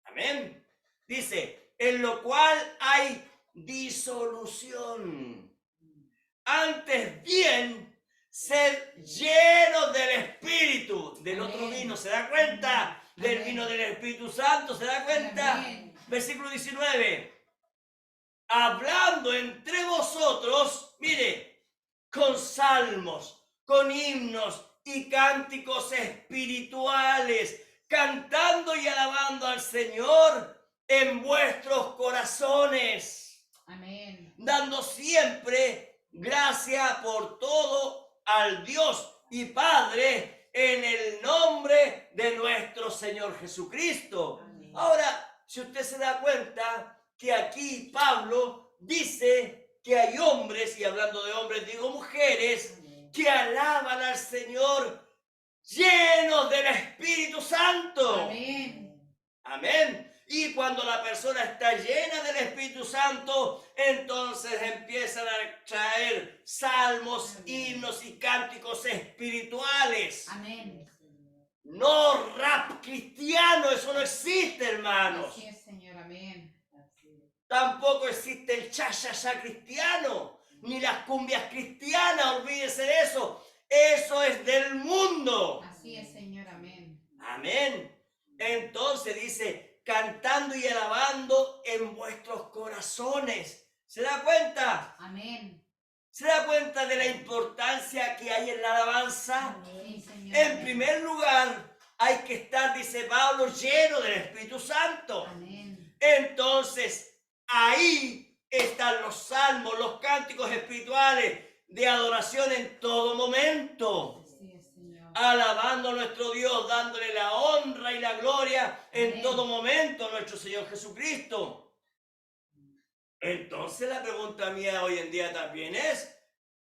Amén. Dice, en lo cual hay disolución. Antes bien, ser llenos del Espíritu, del otro Amén. vino, ¿se da cuenta? Del Amén. vino del Espíritu Santo, ¿se da cuenta? Amén. Versículo 19. Hablando entre vosotros, mire, con salmos, con himnos y cánticos espirituales, cantando y alabando al Señor en vuestros corazones, Amén. dando siempre gracia por todo al Dios y Padre en el nombre de nuestro Señor Jesucristo. Amén. Ahora, si usted se da cuenta que aquí Pablo dice que hay hombres, y hablando de hombres digo mujeres, Amén. que alaban al Señor llenos del Espíritu Santo. Amén. Amén. Y cuando la persona está llena del Espíritu Santo, entonces empiezan a traer salmos, himnos y cánticos espirituales. Amén. No rap cristiano, eso no existe, hermanos. Así es, Señor. Amén. Tampoco existe el cha-cha-cha cristiano, ni las cumbias cristianas, olvídese de eso. Eso es del mundo. Así es, Señor. Amén. Amén. Entonces dice, cantando y alabando en vuestros corazones. ¿Se da cuenta? Amén. ¿Se da cuenta de la importancia que hay en la alabanza? Sí, Señor. En Amén. primer lugar, hay que estar, dice Pablo, lleno del Espíritu Santo. Amén. Entonces, ahí están los salmos, los cánticos espirituales de adoración en todo momento. Así es, Señor. Alabando a nuestro Dios, dándole la honra y la gloria en Amén. todo momento a nuestro Señor Jesucristo. Entonces la pregunta mía hoy en día también es,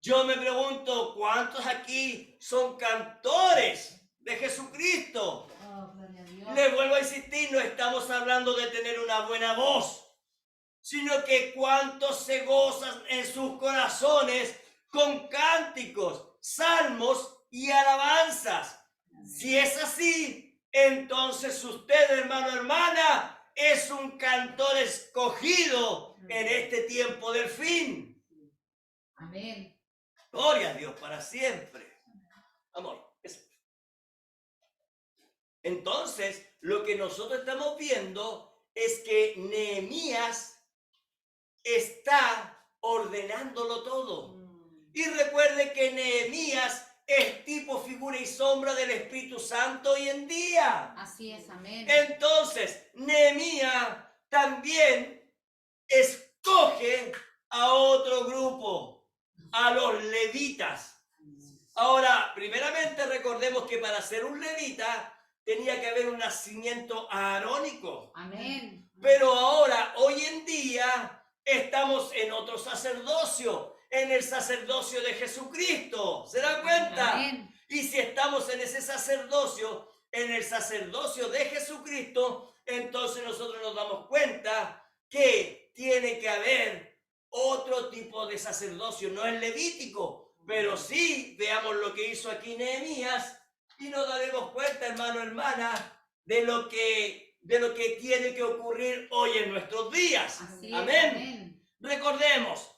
yo me pregunto, ¿cuántos aquí son cantores de Jesucristo? Oh, gloria a Dios. Les vuelvo a insistir, no estamos hablando de tener una buena voz. sino que cuantos se gozan en sus corazones con cánticos, salmos y alabanzas. Si es así, entonces usted, hermano, hermana, es un cantor escogido en este tiempo del fin. Amén. Gloria a Dios para siempre. Amor. Entonces, lo que nosotros estamos viendo es que Nehemías está ordenándolo todo. Y recuerde que Nehemías es tipo, figura y sombra del Espíritu Santo hoy en día. Así es, amén. Entonces, Nehemías también escoge a otro grupo, a los levitas. Ahora, primeramente recordemos que para ser un levita tenía que haber un nacimiento arónico. Amén. Pero ahora, hoy en día, estamos en otro sacerdocio, en el sacerdocio de Jesucristo. ¿Se dan cuenta? Amén. Y si estamos en ese sacerdocio, en el sacerdocio de Jesucristo, entonces nosotros nos damos cuenta que tiene que haber otro tipo de sacerdocio, no el levítico, pero sí veamos lo que hizo aquí Nehemías y nos daremos cuenta, hermano, hermana, de lo que tiene que ocurrir hoy en nuestros días. Así Amén. es, amén. Recordemos,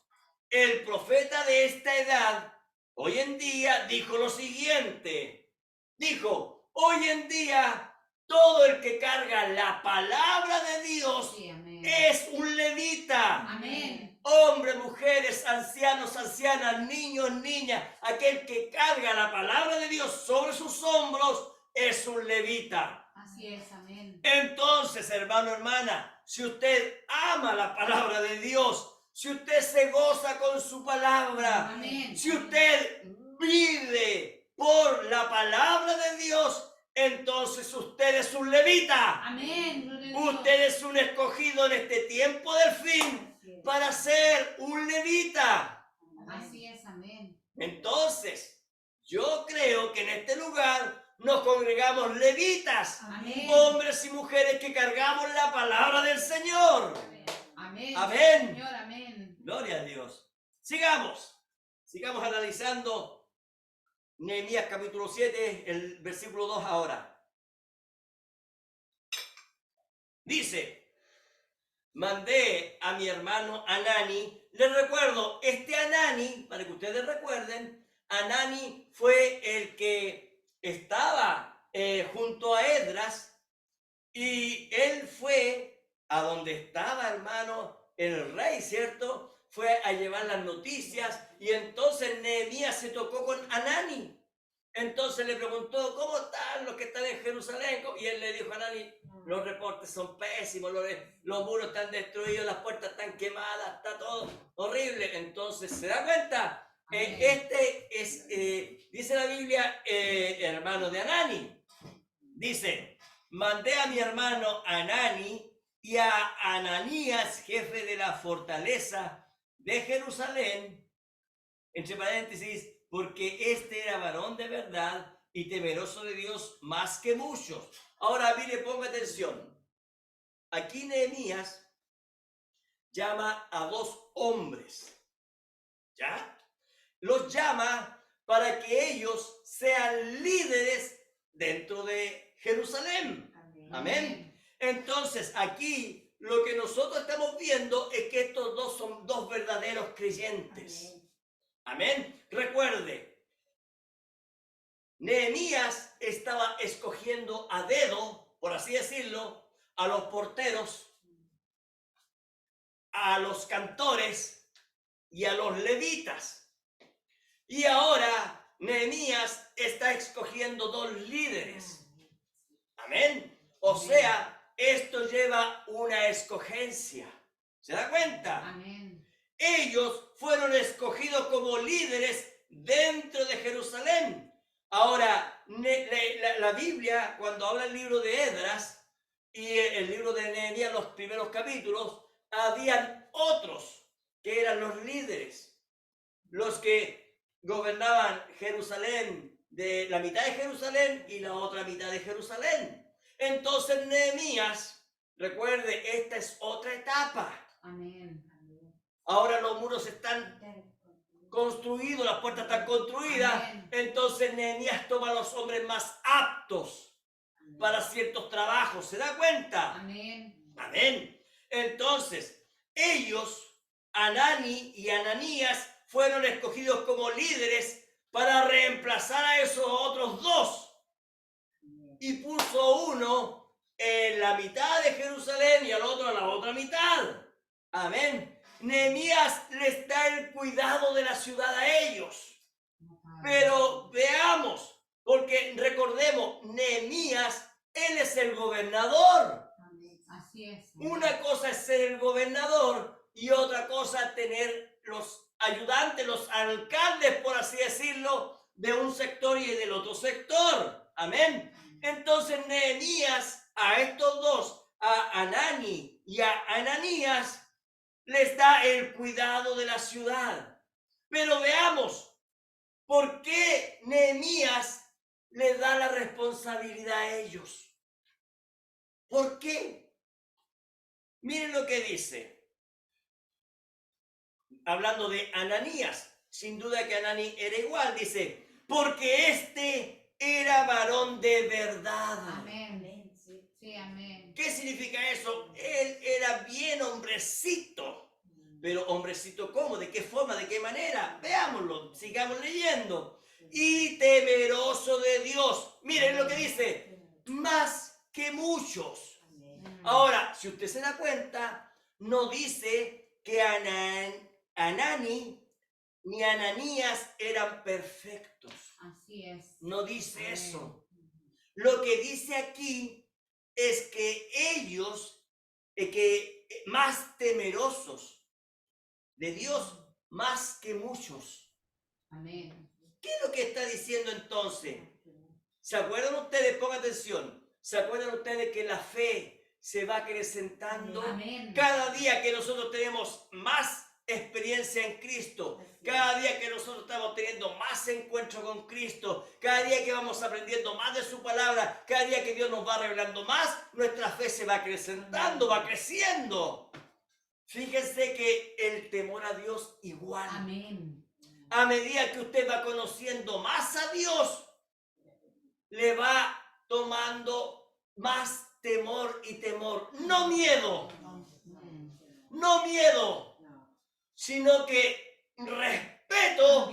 el profeta de esta edad, hoy en día, dijo lo siguiente. Dijo, hoy en día, todo el que carga la palabra de Dios Sí, amén. es un levita. Amén. Hombres, mujeres, ancianos, ancianas, niños, niñas, aquel que carga la palabra de Dios sobre sus hombros es un levita. Así es, amén. Entonces, hermano, hermana, si usted ama la palabra de Dios, si usted se goza con su palabra, Amén. si usted vive por la palabra de Dios, entonces usted es un levita. Amén. Gloria a Dios. Usted es un escogido en este tiempo del fin para ser un levita. Así es, amén. Entonces, yo creo que en este lugar nos congregamos levitas, Amén. hombres y mujeres que cargamos la palabra del Señor. Amén. Amén. Señor, amén. Gloria a Dios. Sigamos analizando Nehemías capítulo 7, el versículo 2 ahora. Dice, mandé a mi hermano Anani. Les recuerdo, este Anani, para que ustedes recuerden, Anani fue el que estaba junto a Esdras y él fue a donde estaba, hermano, el rey, ¿cierto? Fue a llevar las noticias y entonces Nehemías se tocó con Anani. Entonces le preguntó, ¿cómo están los que están en Jerusalén? Y él le dijo a Anani, los reportes son pésimos, los muros están destruidos, las puertas están quemadas, está todo horrible. Entonces, ¿se da cuenta? Este es, dice la Biblia, hermano de Anani. Dice, mandé a mi hermano Anani y a Ananías, jefe de la fortaleza de Jerusalén, entre paréntesis, porque este era varón de verdad y temeroso de Dios más que muchos. Ahora, mire, ponga atención. Aquí Nehemías llama a dos hombres, ¿ya? Los llama para que ellos sean líderes dentro de Jerusalén. Amén. Entonces, aquí lo que nosotros estamos viendo es que estos dos son dos verdaderos creyentes. Amén. Recuerde, Nehemías estaba escogiendo a dedo, por así decirlo, a los porteros, a los cantores y a los levitas. Y ahora Nehemías está escogiendo dos líderes. Amén. O sea, esto lleva una escogencia. ¿Se da cuenta? Amén. Ellos fueron escogidos como líderes dentro de Jerusalén. Ahora, la Biblia, cuando habla el libro de Esdras y el libro de Nehemías, los primeros capítulos, habían otros que eran los líderes, los que gobernaban Jerusalén, de la mitad de Jerusalén y la otra mitad de Jerusalén. Entonces Nehemías, recuerde, esta es otra etapa. Amén. Ahora los muros están construidos, las puertas están construidas. Amén. Entonces Nehemías toma a los hombres más aptos para ciertos trabajos. ¿Se da cuenta? Amén. Amén. Entonces, ellos, Anani y Ananías, fueron escogidos como líderes para reemplazar a esos otros dos. Y puso uno en la mitad de Jerusalén y al otro en la otra mitad. Amén. Nehemías les da el cuidado de la ciudad a ellos. Pero veamos, porque recordemos, Nehemías, él es el gobernador. Así es. Una cosa es ser el gobernador y otra cosa tener los ayudantes, los alcaldes, por así decirlo, de un sector y del otro sector. Amén. Entonces Nehemías a estos dos, a Anani y a Ananías, les da el cuidado de la ciudad. Pero veamos, ¿por qué Nehemías les da la responsabilidad a ellos? ¿Por qué? Miren lo que dice. Hablando de Ananías, sin duda que Anani era igual, dice, porque este era varón de verdad. Amén. Sí, amén. ¿Qué significa eso? Él era bien hombrecito. Pero hombrecito, ¿cómo? ¿De qué forma? ¿De qué manera? Veámoslo, sigamos leyendo. Y temeroso de Dios. Miren lo que dice, más que muchos. Ahora, si usted se da cuenta, no dice que Anani ni Ananías eran perfectos. Así es. No dice eso. Lo que dice aquí es que ellos, más temerosos de Dios, más que muchos. Amén. ¿Qué es lo que está diciendo entonces? ¿Se acuerdan ustedes? Pongan atención. ¿Se acuerdan ustedes que la fe se va acrecentando? Amén. Cada día que nosotros tenemos más experiencia en Cristo, cada día que nosotros estamos teniendo más encuentro con Cristo, cada día que vamos aprendiendo más de su palabra, cada día que Dios nos va revelando más, nuestra fe se va acrecentando, va creciendo. Fíjense que el temor a Dios igual. Amén. A medida que usted va conociendo más a Dios, le va tomando más temor y temor. No miedo, no miedo, sino que respeto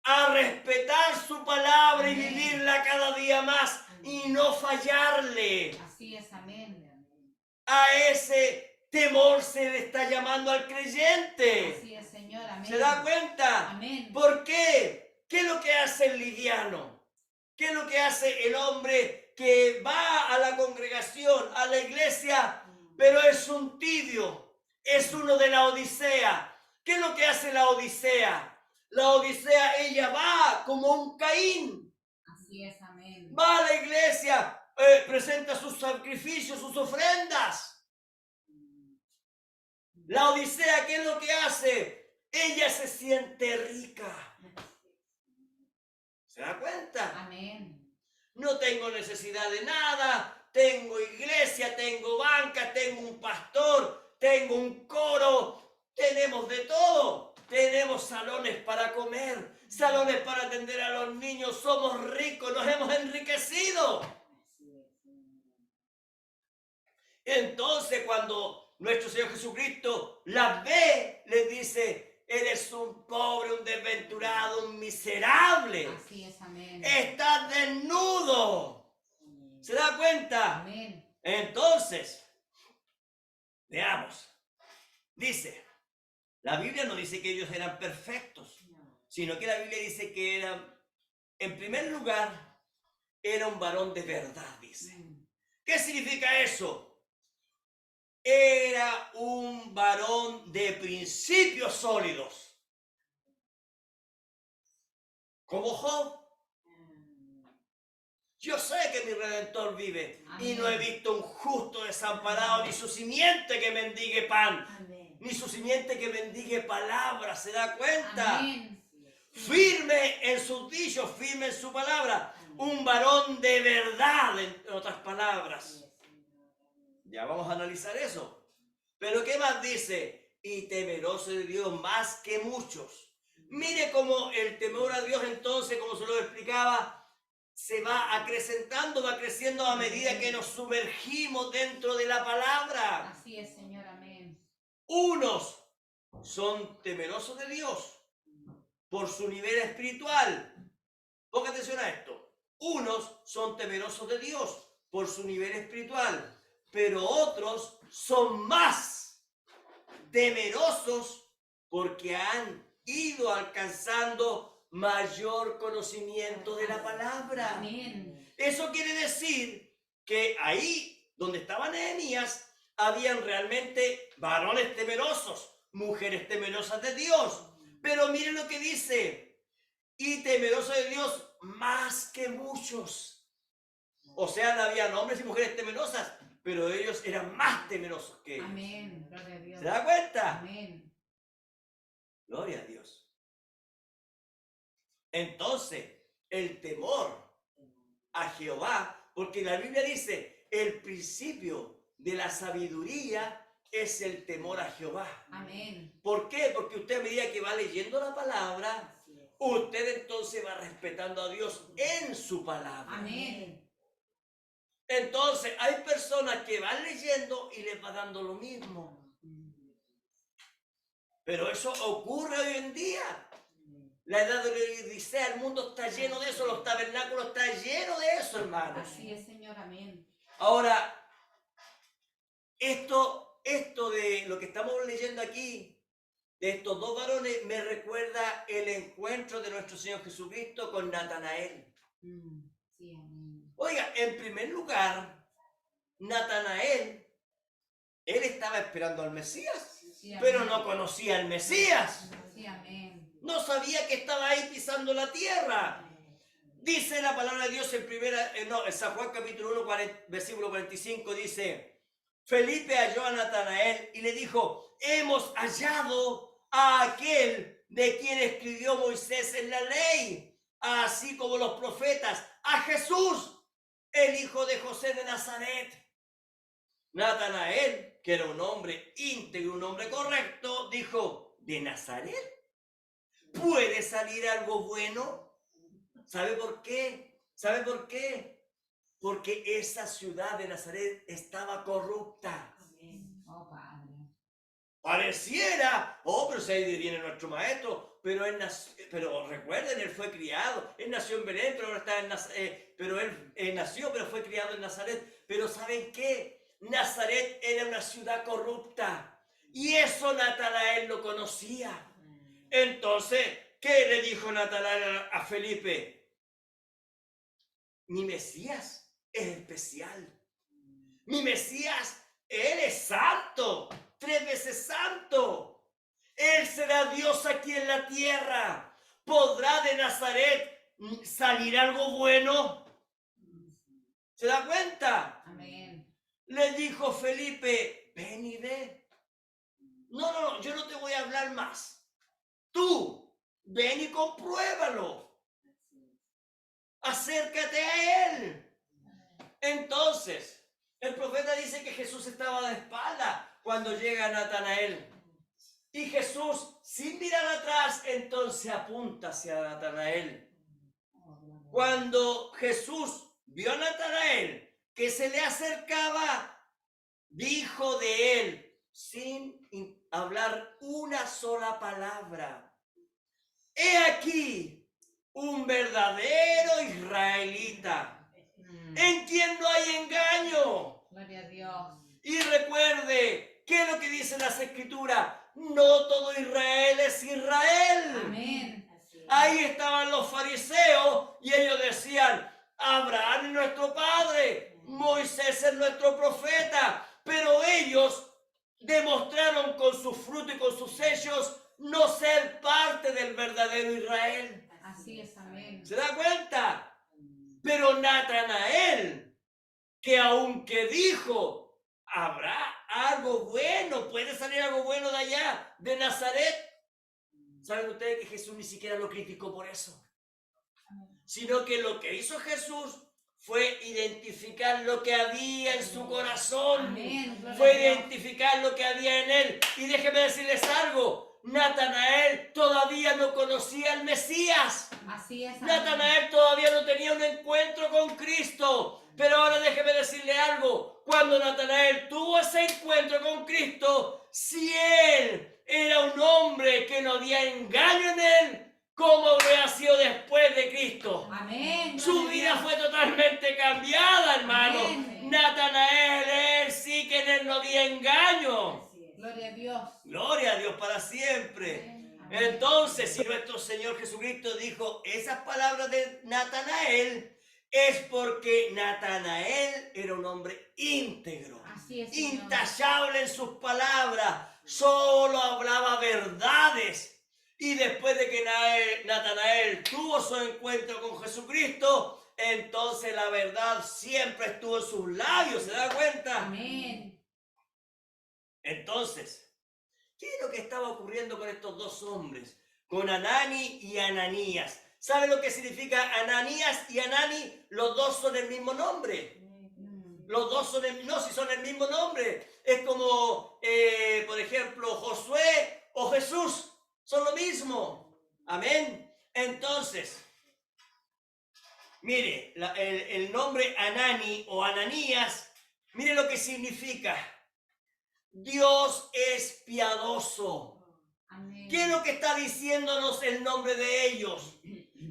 a respetar su palabra y Amén. vivirla cada día más y no fallarle. Así es, amén. A ese temor se le está llamando al creyente. Así es, Señor, amén. ¿Se da cuenta? Amén. ¿Por qué? ¿Qué es lo que hace el liviano? ¿Qué es lo que hace el hombre que va a la congregación, a la iglesia, pero es un tibio? Es uno de la Odisea. ¿Qué es lo que hace la Odisea? La Odisea, ella va como un Caín. Así es, amén. Va a la iglesia, presenta sus sacrificios, sus ofrendas. La Odisea, ¿qué es lo que hace? Ella se siente rica. ¿Se da cuenta? Amén. No tengo necesidad de nada. Tengo iglesia, tengo banca, tengo un pastor, tengo un coro. Tenemos de todo. Tenemos salones para comer, salones para atender a los niños. Somos ricos, nos hemos enriquecido. Entonces, cuando nuestro Señor Jesucristo las ve, les dice, eres un pobre, un desventurado, un miserable. Así es, amén. Estás desnudo. ¿Se da cuenta? Amén. Entonces, veamos. Dice, la Biblia no dice que ellos eran perfectos, sino que la Biblia dice que eran, en primer lugar, era un varón de verdad, dice. ¿Qué significa eso? Era un varón de principios sólidos. Como Job. Yo sé que mi Redentor vive. Amén. Y no he visto un justo desamparado, ni su simiente que mendigue pan, ni su simiente que mendigue palabras. ¿Se da cuenta? Amén. Firme en sus dichos, firme en su palabra. Un varón de verdad, en otras palabras. Ya vamos a analizar eso. Pero ¿qué más dice? Y temeroso de Dios más que muchos. Mire cómo el temor a Dios entonces, como se lo explicaba, se va acrecentando, va creciendo a medida que nos sumergimos dentro de la palabra. Así es, Señor, amén. Unos son temerosos de Dios por su nivel espiritual. Ponga atención a esto. Unos son temerosos de Dios por su nivel espiritual, pero otros son más temerosos porque han ido alcanzando mayor conocimiento de la palabra. Amén. Eso quiere decir que ahí donde estaba Nehemías, habían realmente varones temerosos, mujeres temerosas de Dios. Pero miren lo que dice, y temerosos de Dios más que muchos. O sea, había hombres y mujeres temerosas, pero ellos eran más temerosos que ellos. Amén. Gloria a Dios. ¿Se da cuenta? Amén. Gloria a Dios. Entonces, el temor a Jehová, porque la Biblia dice, el principio de la sabiduría es el temor a Jehová. Amén. ¿Por qué? Porque usted a medida que va leyendo la palabra, usted entonces va respetando a Dios en su palabra. Amén. Entonces, hay personas que van leyendo y les va dando lo mismo. Pero eso ocurre hoy en día. La edad de la Odisea, el mundo está lleno de eso, los tabernáculos están llenos de eso, hermanos. Así es, Señor, amén. Ahora, esto de lo que estamos leyendo aquí, de estos dos varones, me recuerda el encuentro de nuestro Señor Jesucristo con Natanael. Sí, amén. Oiga, en primer lugar, Natanael, él estaba esperando al Mesías, Sí, amén. pero no conocía al Mesías. Sí, amén. No sabía que estaba ahí pisando la tierra. Dice la palabra de Dios en San Juan capítulo 1, versículo 45, dice, Felipe halló a Natanael y le dijo, hemos hallado a aquel de quien escribió Moisés en la ley, así como los profetas, a Jesús, el hijo de José de Nazaret. Natanael, que era un hombre íntegro, un hombre correcto, dijo, ¿de Nazaret puede salir algo bueno? ¿Sabe por qué? ¿Sabe por qué? Porque esa ciudad de Nazaret estaba corrupta. Oh, Padre. Pareciera, pero si ahí viene nuestro maestro, pero recuerden, él fue criado, él nació en Belén, pero ahora está en Nazaret, pero él nació, pero fue criado en Nazaret. Pero ¿saben qué? Nazaret era una ciudad corrupta y eso Natanael lo conocía. Entonces, ¿qué le dijo Natanael a Felipe? Mi Mesías es especial. Mi Mesías, Él es santo, 3 veces santo. Él será Dios aquí en la tierra. ¿Podrá de Nazaret salir algo bueno? ¿Se da cuenta? Amén. Le dijo Felipe, ven y ve. No, yo no te voy a hablar más. Tú, ven y compruébalo. Acércate a él. Entonces, el profeta dice que Jesús estaba de espalda cuando llega Natanael. Y Jesús, sin mirar atrás, entonces apunta hacia Natanael. Cuando Jesús vio a Natanael que se le acercaba, dijo de él, sin hablar una sola palabra, he aquí un verdadero israelita, en quien no hay engaño. Gloria a Dios. Y recuerde, ¿qué es lo que dicen las escrituras? No todo Israel es Israel. Amén. Ahí estaban los fariseos y ellos decían, Abraham es nuestro padre, Moisés es nuestro profeta, pero ellos demostraron con sus frutos y con sus hechos no ser parte del verdadero Israel. Así es, amén. ¿Se da cuenta? Pero Natanael, que aunque dijo, habrá algo bueno, puede salir algo bueno de allá, de Nazaret. ¿Saben ustedes que Jesús ni siquiera lo criticó por eso? Sino que lo que hizo Jesús fue identificar lo que había en su corazón. Amén. Gloria Fue a Dios. identificar lo que había en él. Y déjeme decirles algo. Natanael todavía no conocía al Mesías. Así es. amén. Natanael todavía no tenía un encuentro con Cristo. Pero ahora déjeme decirle algo. Cuando Natanael tuvo ese encuentro con Cristo, si él era un hombre que no había engaño en él, ¿cómo habría sido después de Cristo? Amén. Su gloria a vida Dios. fue totalmente cambiada, hermano. Amén. Natanael, él sí que en él no había engaño. Gloria a Dios. Gloria a Dios para siempre. Amén. Entonces, si nuestro Señor Jesucristo dijo esas palabras de Natanael, es porque Natanael era un hombre íntegro, Así es, Señor. intachable en sus palabras, solo hablaba verdades. Y después de que Natanael tuvo su encuentro con Jesucristo, entonces la verdad siempre estuvo en sus labios, ¿se da cuenta? Amén. Entonces, ¿qué es lo que estaba ocurriendo con estos dos hombres? Con Anani y Ananías. ¿Sabe lo que significa Ananías y Anani? Los dos son el mismo nombre. Los dos son si son el mismo nombre. Es como, por ejemplo, Josué o Jesús. Son lo mismo. Amén. Entonces, mire, el nombre Anani o Ananías, mire lo que significa. Dios es piadoso. Amén. ¿Qué es lo que está diciéndonos el nombre de ellos?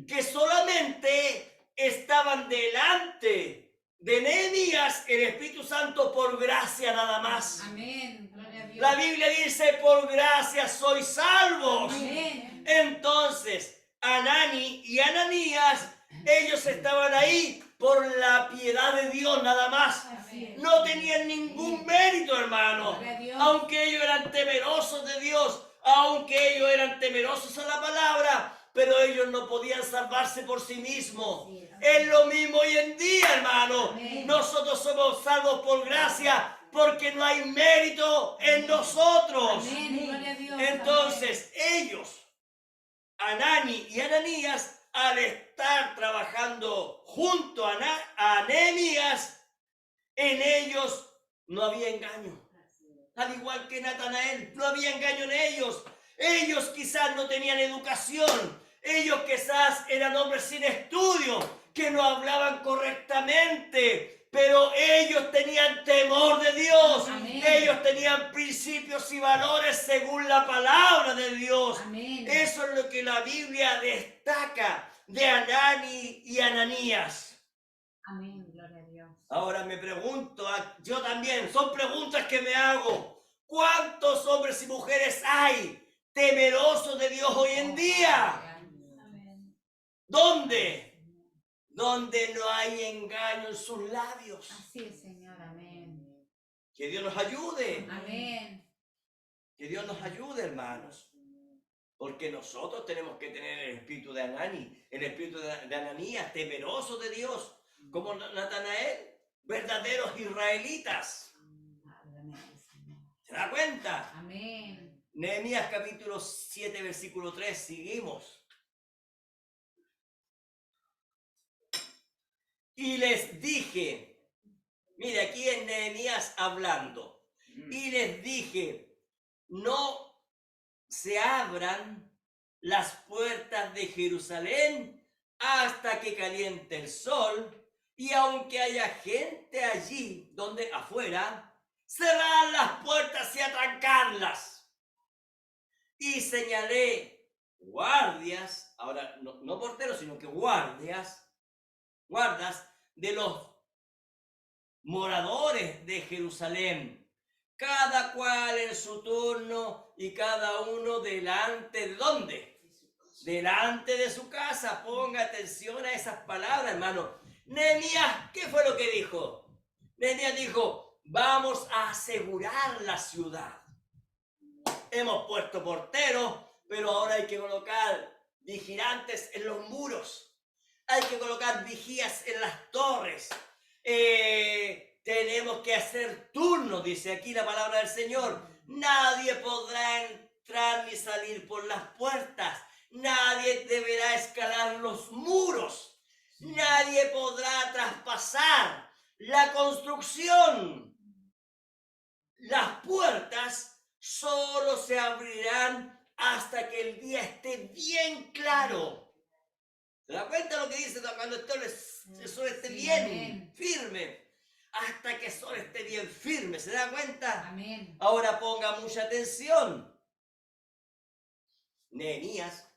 Que solamente estaban delante de Nehemías el Espíritu Santo por gracia nada más. Amén. Gloria a Dios. La Biblia dice, por gracia sois salvos. Amén. Entonces, Anani y Ananías, ellos estaban ahí por la piedad de Dios nada más. Así es. No tenían ningún mérito, hermano. Gloria a Dios. Aunque ellos eran temerosos de Dios, aunque ellos eran temerosos a la palabra, pero ellos no podían salvarse por sí mismos. Es lo mismo hoy en día, hermano. Amén. Nosotros somos salvos por gracia porque no hay mérito en nosotros. Amén. Gloria a Dios. Entonces, ellos, Anani y Ananías, al estar trabajando junto a Nehemías, en ellos no había engaño. Al igual que Natanael, no había engaño en ellos. Ellos quizás no tenían educación. Ellos quizás eran hombres sin estudio, que no hablaban correctamente, pero ellos tenían temor de Dios. Amén. Ellos tenían principios y valores según la palabra de Dios. Amén. Eso es lo que la Biblia destaca de Anani y Ananías. Amén. Gloria a Dios. Ahora me pregunto, yo también, son preguntas que me hago. ¿Cuántos hombres y mujeres hay temerosos de Dios hoy en día? Amén. ¿Dónde? Donde no hay engaño en sus labios. Así es, Señor. Amén. Que Dios nos ayude. Amén. Que Dios nos ayude, hermanos. Porque nosotros tenemos que tener el espíritu de Anani, el espíritu de Ananías, temerosos de Dios, como Natanael, verdaderos israelitas. ¿Se da cuenta? Amén. Nehemías capítulo 7, versículo 3, seguimos. Y les dije, mire, aquí es Nehemías hablando. Y les dije, no se abran las puertas de Jerusalén hasta que caliente el sol, y aunque haya gente allí, donde afuera, cerrar las puertas y atrancarlas. Y señalé guardias, ahora no porteros, sino que guardas de los moradores de Jerusalén, cada cual en su turno y cada uno delante de ¿dónde? Delante de su casa. Ponga atención a esas palabras, hermano. Nehemías, ¿qué fue lo que dijo? Nehemías dijo, vamos a asegurar la ciudad. Hemos puesto porteros, pero ahora hay que colocar vigilantes en los muros. Hay que colocar vigías en las torres. Tenemos que hacer turnos, dice aquí la palabra del Señor. Nadie podrá entrar ni salir por las puertas. Nadie deberá escalar los muros. Nadie podrá traspasar la construcción. Las puertas solo se abrirán hasta que el día esté bien claro. ¿Se da cuenta lo que dice cuando el sol esté Sí, bien amén. firme? Hasta que el sol esté bien firme. ¿Se da cuenta? Amén. Ahora ponga mucha atención. Nehemías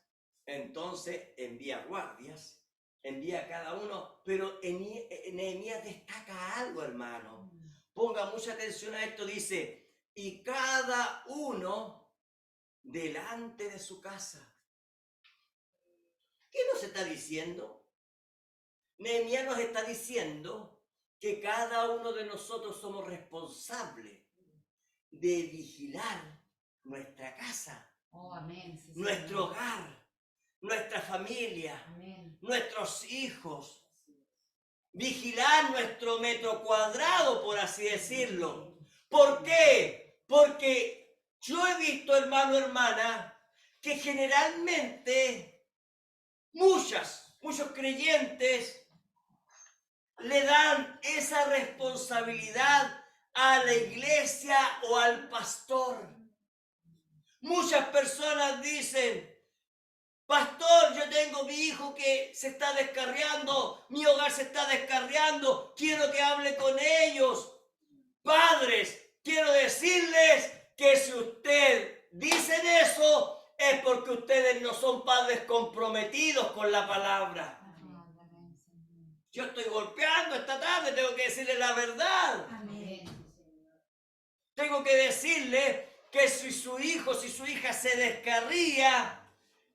entonces envía guardias, envía a cada uno, pero Nehemías destaca algo, hermano. Ponga mucha atención a esto, dice, y cada uno delante de su casa. ¿Qué nos está diciendo? Nehemías nos está diciendo que cada uno de nosotros somos responsables de vigilar nuestra casa, Oh, amén. Sí, nuestro Señor. hogar, nuestra familia, Amén. nuestros hijos. Vigilar nuestro metro cuadrado, por así decirlo. ¿Por qué? Porque yo he visto, hermano, hermana, que generalmente muchos creyentes le dan esa responsabilidad a la iglesia o al pastor. Muchas personas dicen, pastor, yo tengo mi hijo que se está descarriando, mi hogar se está descarriando, quiero que hable con ellos. Padres, quiero decirles que si ustedes dicen eso, es porque ustedes no son padres comprometidos con la palabra. Amén, Señor. Yo estoy golpeando esta tarde, tengo que decirles la verdad. Amén. Tengo que decirle que si su hijo, si su hija se descarría,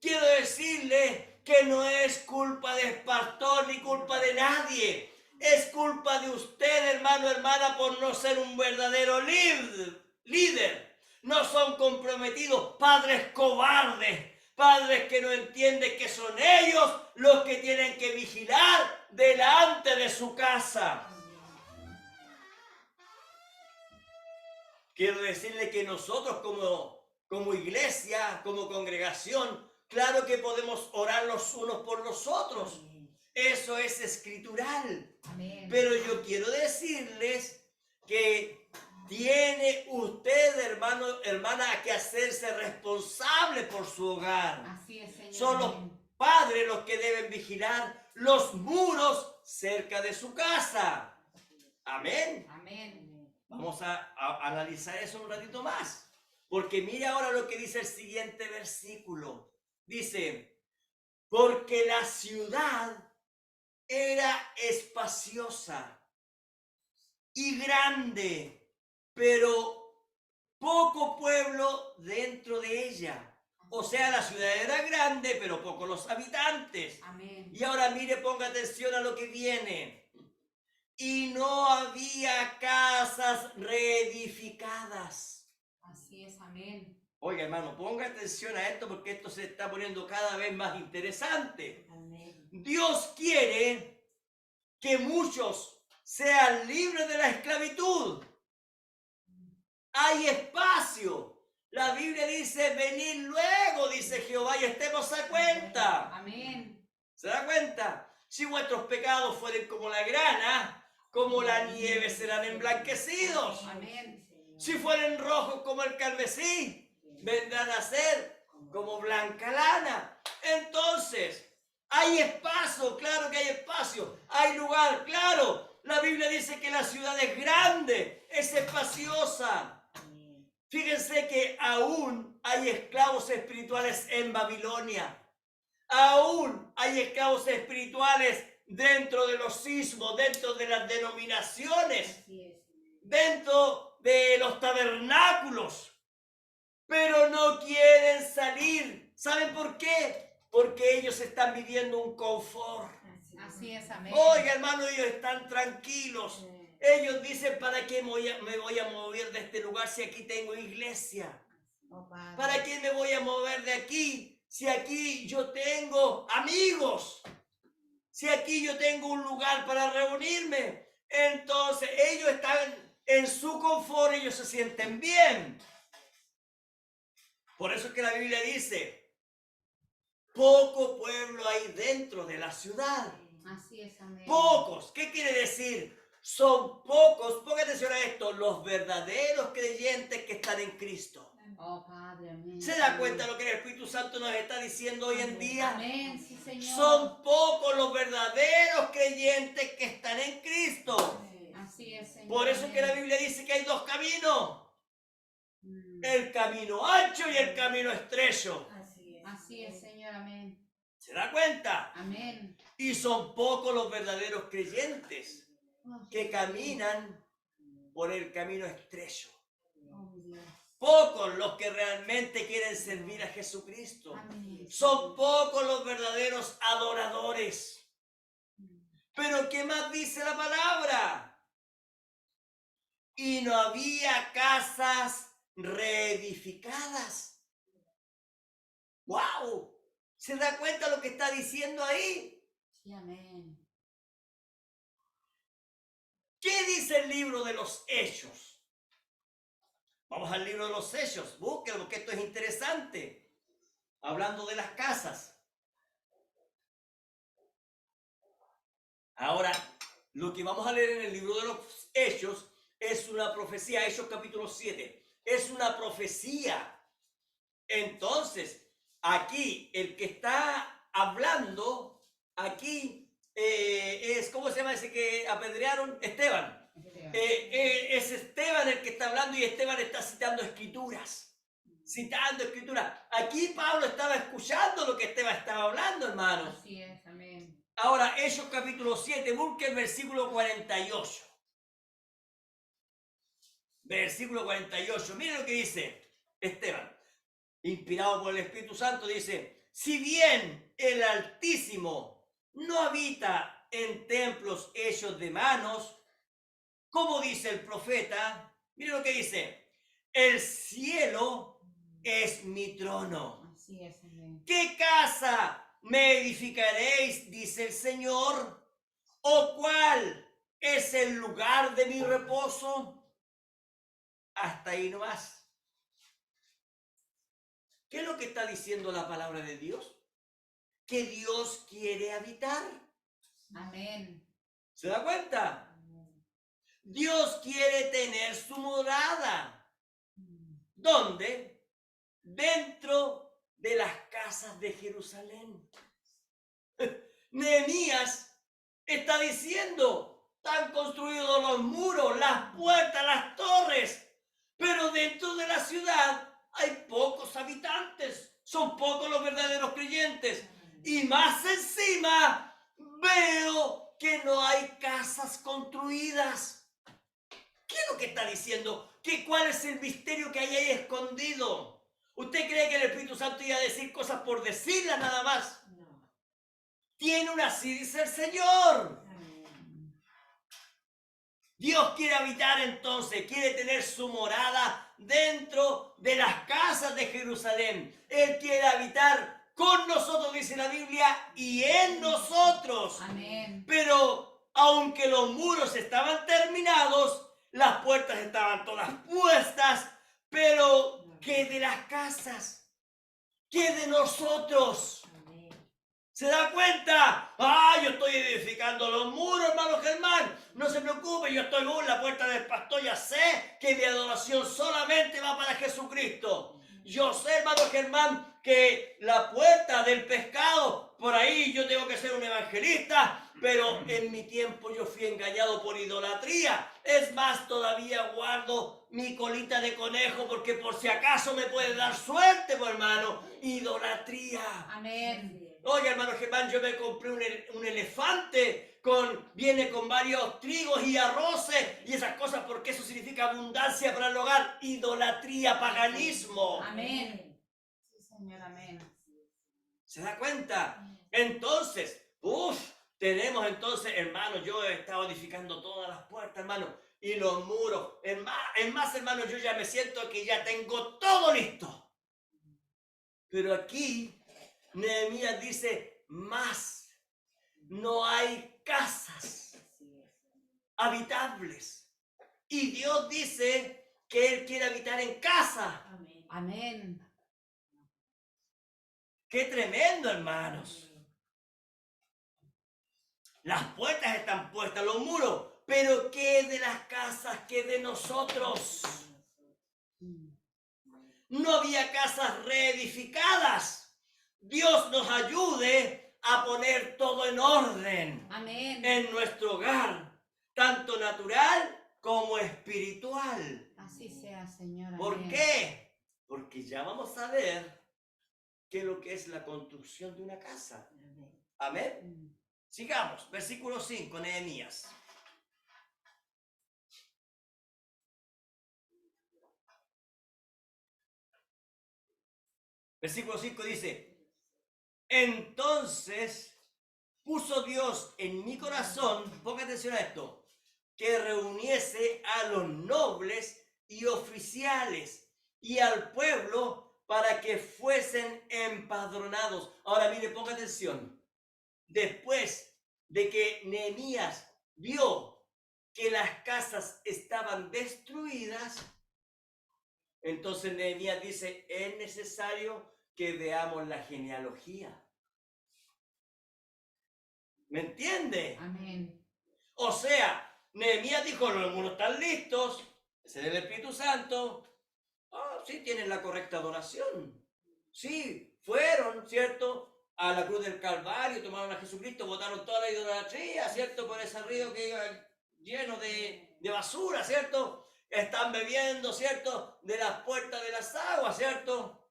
quiero decirle que no es culpa del pastor ni culpa de nadie. Es culpa de usted, hermano, hermana, por no ser un verdadero líder. No son comprometidos, padres cobardes, padres que no entienden que son ellos los que tienen que vigilar delante de su casa. Quiero decirle que nosotros como iglesia, como congregación, claro que podemos orar los unos por los otros. Eso es escritural. Amén. Pero yo quiero decirles que tiene usted, hermano, hermana, que hacerse responsable por su hogar. Así es, Señor. Son los padres los que deben vigilar los muros cerca de su casa. Amén. Amén. Vamos a analizar eso un ratito más. Porque mira ahora lo que dice el siguiente versículo. Dice, porque la ciudad era espaciosa y grande, pero poco pueblo dentro de ella. O sea, la ciudad era grande, pero pocos los habitantes. Amén. Y ahora mire, ponga atención a lo que viene. Y no había casas reedificadas. Así es, amén. Oiga, hermano, ponga atención a esto porque esto se está poniendo cada vez más interesante. Amén. Dios quiere que muchos sean libres de la esclavitud. Hay espacio. La Biblia dice, venid luego, dice Jehová, y estemos a cuenta. Amén. ¿Se da cuenta? Si vuestros pecados fueren como la grana, como la nieve serán emblanquecidos. Amén. Si fueren rojos como el carmesí, vendrán a ser como blanca lana. Entonces, hay espacio, claro que hay espacio. Hay lugar, claro. La Biblia dice que la ciudad es grande, es espaciosa. Fíjense que aún hay esclavos espirituales en Babilonia. Aún hay esclavos espirituales dentro de los sismos, dentro de las denominaciones, dentro de los tabernáculos, pero no quieren salir. ¿Saben por qué? Porque ellos están viviendo un confort. Así es, amén. Oiga, hermano, ellos están tranquilos. Ellos dicen, ¿para qué me voy a mover de este lugar si aquí tengo iglesia? ¿Para qué me voy a mover de aquí si aquí yo tengo amigos? Si aquí yo tengo un lugar para reunirme. Entonces ellos están en su confort, ellos se sienten bien. Por eso es que la Biblia dice, poco pueblo hay dentro de la ciudad. Así es, amén. Pocos. ¿Qué quiere decir? Son pocos, ponga atención a esto, los verdaderos creyentes que están en Cristo. Oh, Padre, amén. ¿Se da cuenta lo que el Espíritu Santo nos está diciendo hoy en día? Amén, sí, Señor. Son pocos los verdaderos creyentes que están en Cristo. Así es, Señor. Por eso que la Biblia dice que hay dos caminos. El camino ancho y el camino estrecho. Así es, Señor, amén. ¿Se da cuenta? Amén. Y son pocos los verdaderos creyentes que caminan por el camino estrecho. Oh, Dios. Pocos los que realmente quieren servir a Jesucristo. Amén. Son pocos los verdaderos adoradores. Pero ¿qué más dice la palabra? Y no había casas reedificadas. ¡Wow! ¿Se da cuenta lo que está diciendo ahí? Sí, amén. ¿Qué dice el libro de los Hechos? Vamos al libro de los Hechos. Búsquenlo porque esto es interesante. Hablando de las casas. Ahora, lo que vamos a leer en el libro de los Hechos es una profecía. Hechos capítulo 7. Es una profecía. Entonces, aquí el que está hablando, aquí es, ¿cómo se llama ese que apedrearon? Esteban. Es Esteban el que está hablando y Esteban está citando escrituras. Citando escrituras. Aquí Pablo estaba escuchando lo que Esteban estaba hablando, hermanos. Así es, amén. Ahora, Hechos capítulo 7, busque el versículo 48. Versículo 48. Mire lo que dice Esteban. Inspirado por el Espíritu Santo, dice: si bien el Altísimo no habita en templos hechos de manos, como dice el profeta, mire lo que dice: el cielo es mi trono. Así es, amén. ¿Qué casa me edificaréis? Dice el Señor. ¿O cuál es el lugar de mi reposo? Hasta ahí nomás. ¿Qué es lo que está diciendo la palabra de Dios? Que Dios quiere habitar. Amén. ¿Se da cuenta? Dios quiere tener su morada. ¿Dónde? Dentro de las casas de Jerusalén. Nehemías está diciendo: están construidos los muros, las puertas, las torres, pero dentro de la ciudad hay pocos habitantes, son pocos los verdaderos creyentes. Y más encima veo que no hay casas construidas. ¿Qué es lo que está diciendo? ¿Cuál es el misterio que hay ahí escondido? ¿Usted cree que el Espíritu Santo iba a decir cosas por decirlas nada más? No. Tiene una, así dice el Señor. Dios quiere habitar entonces, quiere tener su morada dentro de las casas de Jerusalén. Él quiere habitar con nosotros, dice la Biblia, y en nosotros. Amén. Pero aunque los muros estaban terminados, las puertas estaban todas puestas, pero ¿qué de las casas? ¿Qué de nosotros? ¿Se da cuenta? Yo estoy edificando los muros, hermano Germán. No se preocupe, yo estoy en la puerta del pastor. Ya sé que mi adoración solamente va para Jesucristo. Yo sé, hermano Germán, que la puerta del pescado, por ahí yo tengo que ser un evangelista, pero en mi tiempo yo fui engañado por idolatría. Es más, todavía guardo mi colita de conejo porque por si acaso me puede dar suerte, pues, hermano. Idolatría. Amén. Oye, hermano Germán, yo me compré un elefante, viene con varios trigos y arroces y esas cosas, porque eso significa abundancia para el hogar. Idolatría, paganismo. Amén. Sí, Señor, amén. ¿Se da cuenta? Entonces, tenemos entonces, hermano, yo he estado edificando todas las puertas, hermano, y los muros. Es más, hermano, yo ya me siento que ya tengo todo listo. Pero aquí Nehemías dice: más, no hay casas habitables. Y Dios dice que Él quiere habitar en casa. Amén. ¡Qué tremendo, hermanos! Las puertas están puestas, los muros. Pero ¿qué de las casas? ¿Qué de nosotros? No había casas reedificadas. Dios nos ayude a poner todo en orden. Amén. En nuestro hogar, tanto natural como espiritual. Así sea, Señor. ¿Por Amén. qué? Porque ya vamos a ver qué es lo que es la construcción de una casa. Amén. Sigamos, versículo 5, Nehemías. Versículo 5 dice, entonces puso Dios en mi corazón, ponga atención a esto, que reuniese a los nobles y oficiales y al pueblo para que fuesen empadronados. Ahora mire, ponga atención. Después de que Nehemías vio que las casas estaban destruidas, entonces Nehemías dice, es necesario que veamos la genealogía. ¿Me entiende? Amén. O sea, Nehemías dijo, los muros están listos, ese es el Espíritu Santo. Ah, sí, tienen la correcta adoración. Sí, fueron, ¿cierto? A la cruz del Calvario, tomaron a Jesucristo, botaron toda la idolatría, ¿cierto? Por ese río que iba lleno de basura, ¿cierto? Están bebiendo, ¿cierto? De las puertas de las aguas, ¿cierto?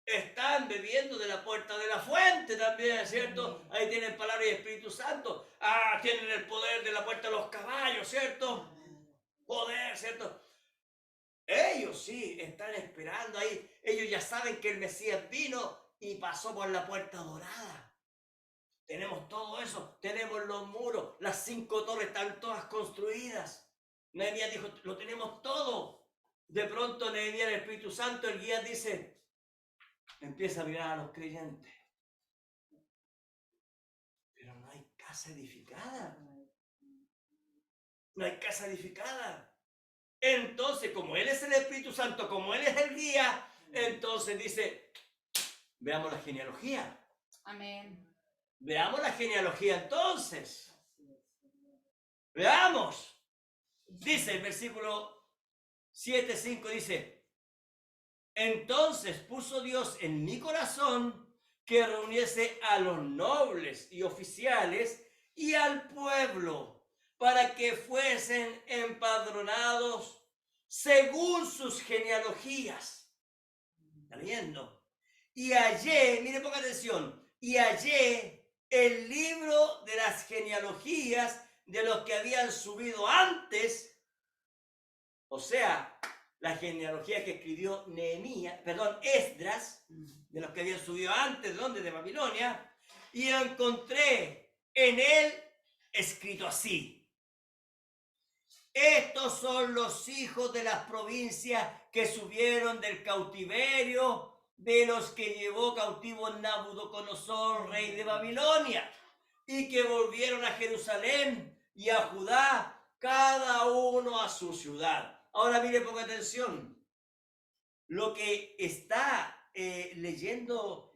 Están bebiendo de la puerta de la fuente también, ¿cierto? Ahí tienen palabra y Espíritu Santo. Ah, tienen el poder de la puerta de los caballos, ¿cierto? Poder, ¿cierto? Ellos sí están esperando ahí. Ellos ya saben que el Mesías vino y pasó por la puerta dorada. Tenemos todo eso. Tenemos los muros. Las 5 torres están todas construidas. Nehemías dijo, lo tenemos todo. De pronto Nehemías, el Espíritu Santo, el guía dice, empieza a mirar a los creyentes. Pero no hay casa edificada. No hay casa edificada. Entonces, como Él es el Espíritu Santo, como Él es el guía, entonces dice, veamos la genealogía. Amén. Veamos la genealogía entonces. Veamos. Dice el versículo 7:5, dice, entonces puso Dios en mi corazón que reuniese a los nobles y oficiales y al pueblo para que fuesen empadronados según sus genealogías. ¿Está leyendo? Y hallé, mire, ponga atención, y hallé el libro de las genealogías de los que habían subido antes, o sea, la genealogía que escribió Esdras, de los que habían subido antes, ¿de dónde? De Babilonia, y encontré en él escrito así. Estos son los hijos de las provincias que subieron del cautiverio de los que llevó cautivo Nabucodonosor, rey de Babilonia, y que volvieron a Jerusalén y a Judá, cada uno a su ciudad. Ahora mire, ponga atención. Lo que está leyendo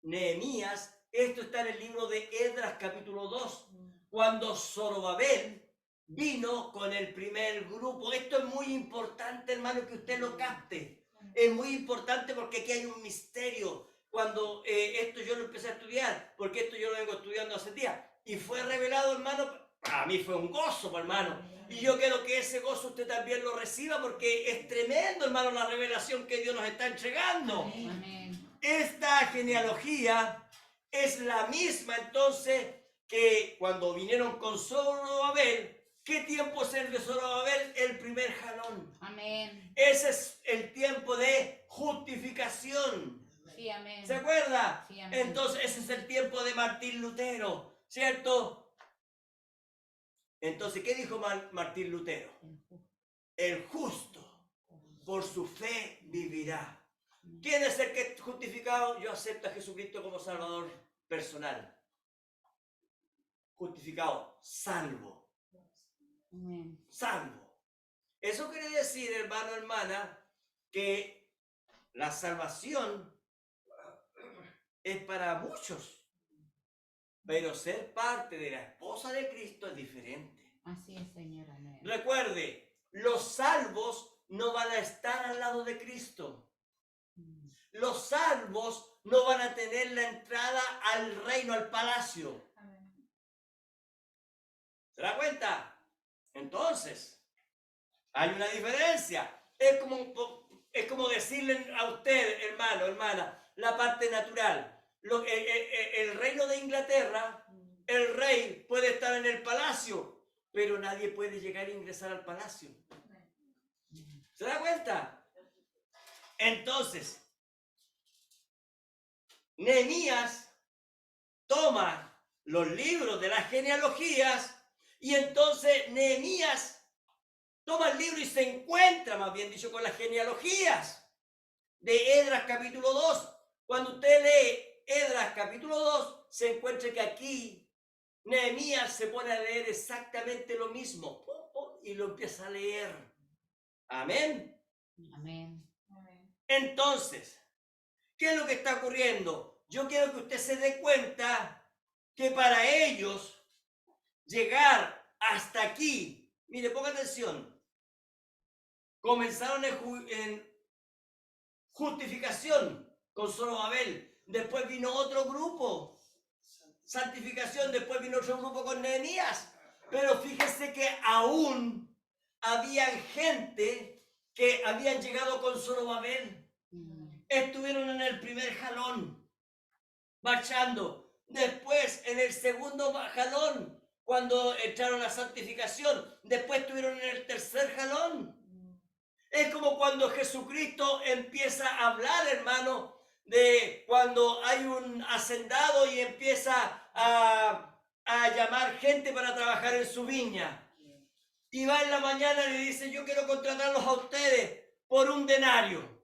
Nehemías, esto está en el libro de Esdras capítulo 2, cuando Zorobabel vino con el primer grupo. Esto es muy importante, hermano, que usted lo capte. Es muy importante porque aquí hay un misterio. Cuando esto yo lo empecé a estudiar, porque esto yo lo vengo estudiando hace días, y fue revelado, hermano, para mí fue un gozo, hermano. Y yo quiero que ese gozo usted también lo reciba porque es tremendo, hermano, la revelación que Dios nos está entregando. Amén. Esta genealogía es la misma entonces que cuando vinieron con Zorobabel. ¿Qué tiempo es el de Zorobabel? El primer jalón. Amén. Ese es el tiempo de justificación. Sí, amén. ¿Se acuerda? Sí, amén. Entonces ese es el tiempo de Martín Lutero, ¿cierto? Entonces, ¿qué dijo Martín Lutero? El justo por su fe vivirá. ¿Quién es el que es justificado? Yo acepto a Jesucristo como Salvador personal. Justificado, salvo. Amén. Salvo. Eso quiere decir, hermano, hermana, que la salvación es para muchos. Pero ser parte de la esposa de Cristo es diferente. Así es, Señor. Amén. Recuerde, los salvos no van a estar al lado de Cristo. Mm. Los salvos no van a tener la entrada al reino, al palacio. Amén. ¿Se da cuenta? Entonces, hay una diferencia. Es como decirle a usted, hermano, hermana, la parte natural. El reino de Inglaterra, el rey puede estar en el palacio, pero nadie puede llegar a ingresar al palacio. ¿Se da cuenta? Entonces, Nehemías toma los libros de las genealogías y entonces Nehemías toma el libro y se encuentra, más bien dicho, con las genealogías de Esdras capítulo 2. Cuando usted lee Esdras capítulo 2, se encuentra que aquí Nehemías se pone a leer exactamente lo mismo y lo empieza a leer. Amén. Amén. Entonces, ¿qué es lo que está ocurriendo? Yo quiero que usted se dé cuenta que para ellos llegar hasta aquí, mire, ponga atención, comenzaron en justificación con Zorobabel, después vino otro grupo, santificación, después vino otro grupo con Nehemías, pero fíjese que aún había gente que habían llegado con Zorobabel. Estuvieron en el primer jalón, marchando. Después, en el segundo jalón, cuando entraron a santificación. Después estuvieron en el tercer jalón. Es como cuando Jesucristo empieza a hablar, hermano, de cuando hay un hacendado y empieza a llamar gente para trabajar en su viña. Y va en la mañana y le dice, yo quiero contratarlos a ustedes por un denario.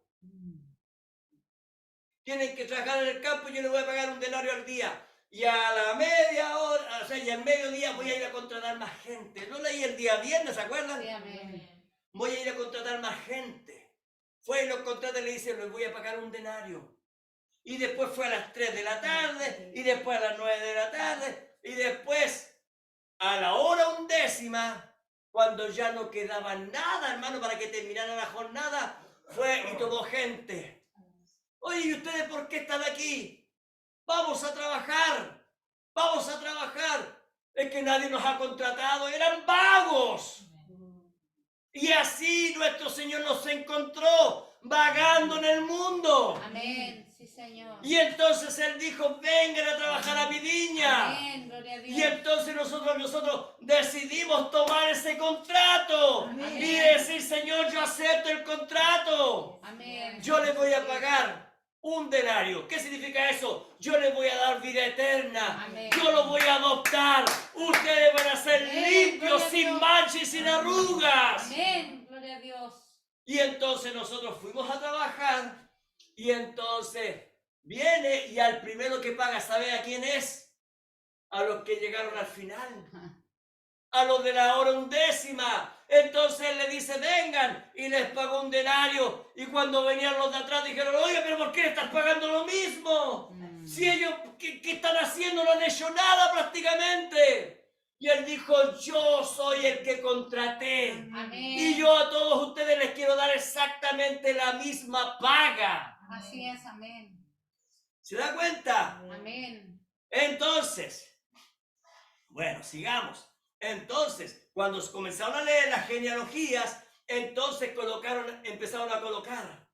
Tienen que trabajar en el campo y yo les voy a pagar un denario al día. Y a la media hora, o sea, y al mediodía voy a ir a contratar más gente. Lo leí el día viernes, ¿se acuerdan? Sí, amén. Voy a ir a contratar más gente. Fue y los contrata y le dice, les voy a pagar un denario. Y después fue a las 3 de la tarde, y después a las 9 de la tarde, y después a la hora 11, cuando ya no quedaba nada, hermano, para que terminara la jornada, fue y tomó gente. Oye, ¿y ustedes por qué están aquí? Vamos a trabajar, vamos a trabajar. Es que nadie nos ha contratado, eran vagos. Y así nuestro Señor nos encontró vagando en el mundo. Amén. Sí, Señor. Y entonces Él dijo, vengan a trabajar a mi viña. Amén. Gloria a Dios. Y entonces nosotros decidimos tomar ese contrato. Amén. Y decir, Señor, yo acepto el contrato. Amén. Yo les voy a pagar un denario. ¿Qué significa eso? Yo les voy a dar vida eterna. Amén. Yo los voy a adoptar. Ustedes van a ser Amén. limpios, Gloria a sin Dios. mancha y sin arrugas. Amén. Gloria a Dios. Y entonces nosotros fuimos a trabajar. Y entonces viene y al primero que paga, ¿sabe a quién es? A los que llegaron al final. A los de la hora 11. Entonces él le dice, vengan, y les pagó un denario. Y cuando venían los de atrás dijeron, oye, pero ¿por qué le estás pagando lo mismo? Si ellos, ¿qué están haciendo? No han hecho nada prácticamente. Y él dijo, yo soy el que contraté. Amén. Y yo a todos ustedes les quiero dar exactamente la misma paga. Así es, amén. ¿Se da cuenta? Amén. Entonces, bueno, sigamos. Entonces, cuando comenzaron a leer las genealogías, entonces empezaron a colocar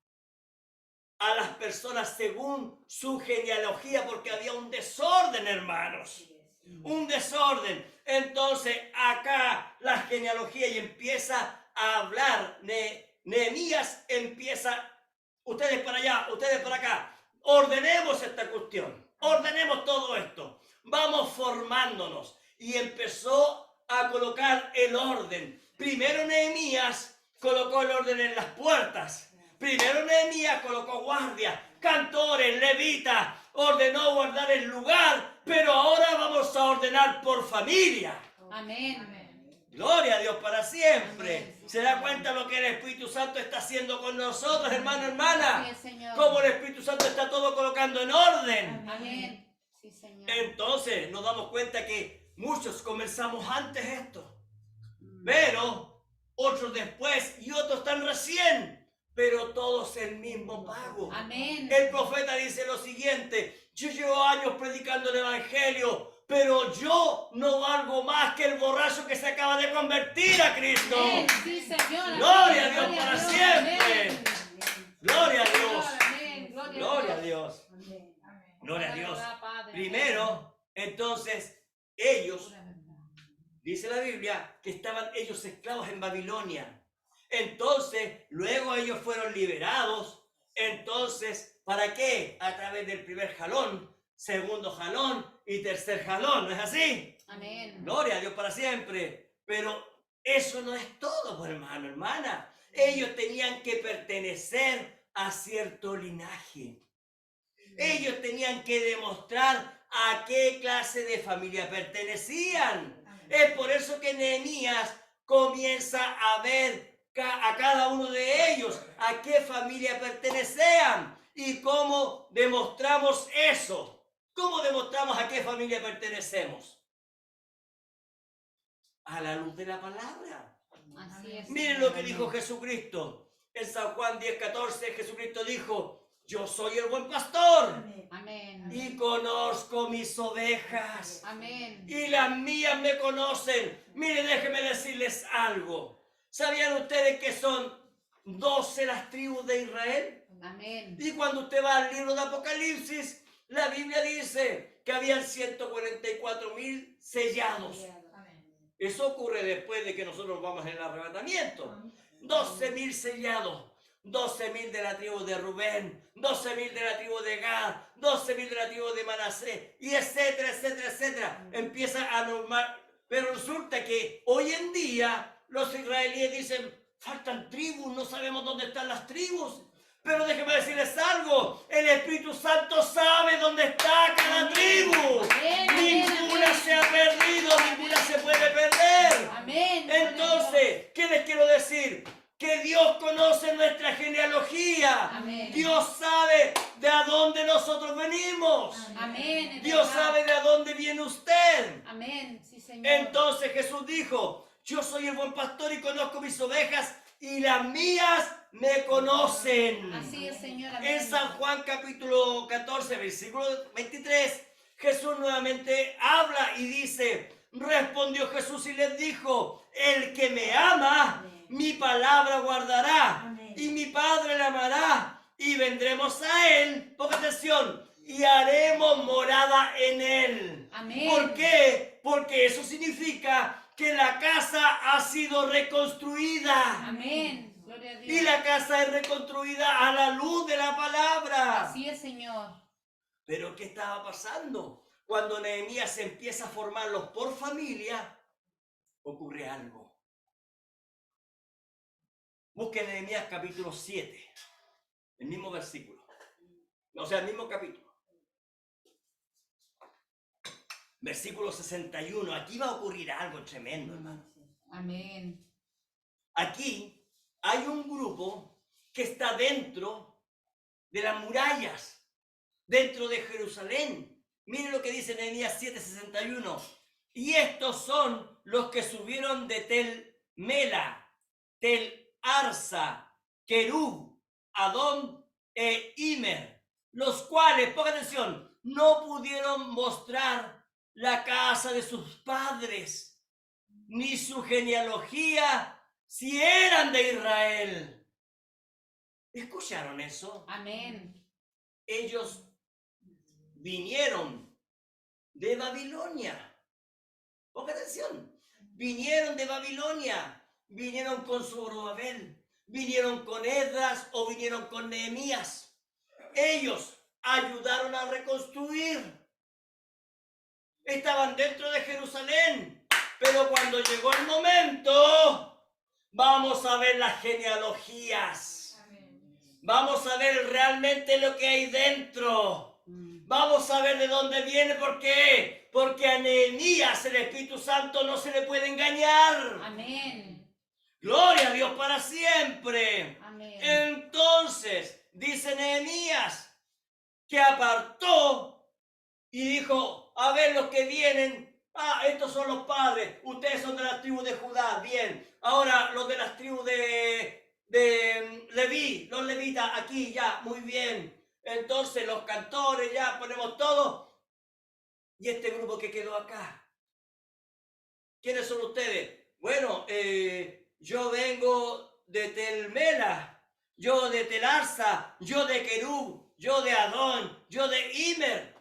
a las personas según su genealogía, porque había un desorden, hermanos. Un desorden. Entonces, acá la genealogía y empieza a hablar. Nehemías empieza, ustedes para allá, ustedes para acá. Ordenemos esta cuestión. Ordenemos todo esto. Vamos formándonos. Y empezó a colocar el orden. Primero Nehemías colocó el orden en las puertas. Primero Nehemías colocó guardias, cantores, levitas, ordenó guardar el lugar, pero ahora vamos a ordenar por familia. Amén. Gloria a Dios para siempre. Amén. ¿Se da cuenta lo que el Espíritu Santo está haciendo con nosotros, hermano, hermana? Así es, Señor. Cómo el Espíritu Santo está todo colocando en orden. Amén. Sí, Señor. Entonces nos damos cuenta que muchos comenzamos antes esto, Mm. pero otros después y otros están recién, pero todos el mismo pago. Amén. El profeta dice lo siguiente: yo llevo años predicando el evangelio, pero yo no valgo más que el borracho que se acaba de convertir a Cristo. Amén. Sí, Señor. Gloria a Amén. Dios Gloria para Dios. siempre. Amén. Gloria a Dios. Amén. Gloria a Dios. Amén. Gloria a Dios. Padre. Primero, entonces, ellos, Pura verdad. dice la Biblia, que estaban ellos esclavos en Babilonia. Entonces, luego ellos fueron liberados. Entonces, ¿para qué? A través del primer jalón, segundo jalón y tercer jalón. ¿No es así? Amén. Gloria a Dios para siempre. Pero eso no es todo, pues, hermano, hermana. Ellos tenían que pertenecer a cierto linaje. Ellos tenían que demostrar a qué clase de familia pertenecían. Es por eso que Nehemías comienza a ver a cada uno de ellos a qué familia pertenecían y cómo demostramos eso. ¿Cómo demostramos a qué familia pertenecemos? A la luz de la palabra. Así es. Miren Señor. lo que dijo Jesucristo. En San Juan 10:14, Jesucristo dijo: yo soy el buen pastor Amén. y conozco mis ovejas. Amén. Y las mías me conocen. Miren, déjenme decirles algo. ¿Sabían ustedes que son 12 las tribus de Israel? Amén. Y cuando usted va al libro de Apocalipsis, la Biblia dice que habían 144,000 sellados. Eso ocurre después de que nosotros vamos en el arrebatamiento. 12,000 sellados. 12,000 de la tribu de Rubén, 12,000 de la tribu de Gad, 12,000 de la tribu de Manasés, y etcétera, etcétera, etcétera. Empieza a normar. Pero resulta que hoy en día los israelíes dicen: faltan tribus, no sabemos dónde están las tribus. Pero déjenme decirles algo: el Espíritu Santo sabe dónde está cada tribu. Amén, Ninguna amén. se ha perdido, ninguna se puede perder. Amén. Entonces, ¿qué les quiero decir? Que Dios conoce nuestra genealogía. Amén. Dios sabe de a dónde nosotros venimos. Amén. es Dios verdad. sabe de a dónde viene usted. Amén. Sí, Señor. Entonces Jesús dijo: yo soy el buen pastor y conozco mis ovejas y las mías me conocen. Así es, Señor. Amén. En San Juan capítulo 14, versículo 23, Jesús nuevamente habla y dice: respondió Jesús y les dijo: el que me ama, mi palabra guardará. Amén. Y mi Padre le amará y vendremos a él, ponga atención, y haremos morada en él. Amén. ¿Por qué? Porque eso significa que la casa ha sido reconstruida. Amén. Gloria a Dios. Y la casa es reconstruida a la luz de la palabra. Así es, Señor. Pero ¿qué estaba pasando? Cuando Nehemías empieza a formarlos por familia, ocurre algo. Busquen Nehemías capítulo 7, el mismo versículo. O sea, el mismo capítulo. Versículo 61. Aquí va a ocurrir algo tremendo, hermano. Amén. Aquí hay un grupo que está dentro de las murallas, dentro de Jerusalén. Miren lo que dice Nehemías 7:61. Y estos son los que subieron de Tel Mela, Tel Arsa, Querub, Adón e Imer, los cuales, pongan atención, no pudieron mostrar la casa de sus padres, ni su genealogía, si eran de Israel. ¿Escucharon eso? Amén. Ellos vinieron de Babilonia. Pongan atención. Vinieron de Babilonia. Vinieron con Zorobabel. Vinieron con Esdras o vinieron con Nehemías. Ellos ayudaron a reconstruir. Estaban dentro de Jerusalén. Pero cuando llegó el momento, vamos a ver las genealogías. Vamos a ver realmente lo que hay dentro. Vamos a ver de dónde viene. ¿Por qué? Porque a Nehemías el Espíritu Santo no se le puede engañar. Amén. Gloria a Dios para siempre. Amén. Entonces, dice Nehemías que apartó y dijo, a ver los que vienen, estos son los padres, ustedes son de la tribu de Judá, bien, ahora los de las tribus de Leví, los levitas aquí ya, muy bien, entonces los cantores ya ponemos todo, y este grupo que quedó acá, ¿quiénes son ustedes? Bueno, yo vengo de Tel Mela, yo de Tel Arsa, yo de Querub, yo de Adón, yo de Imer.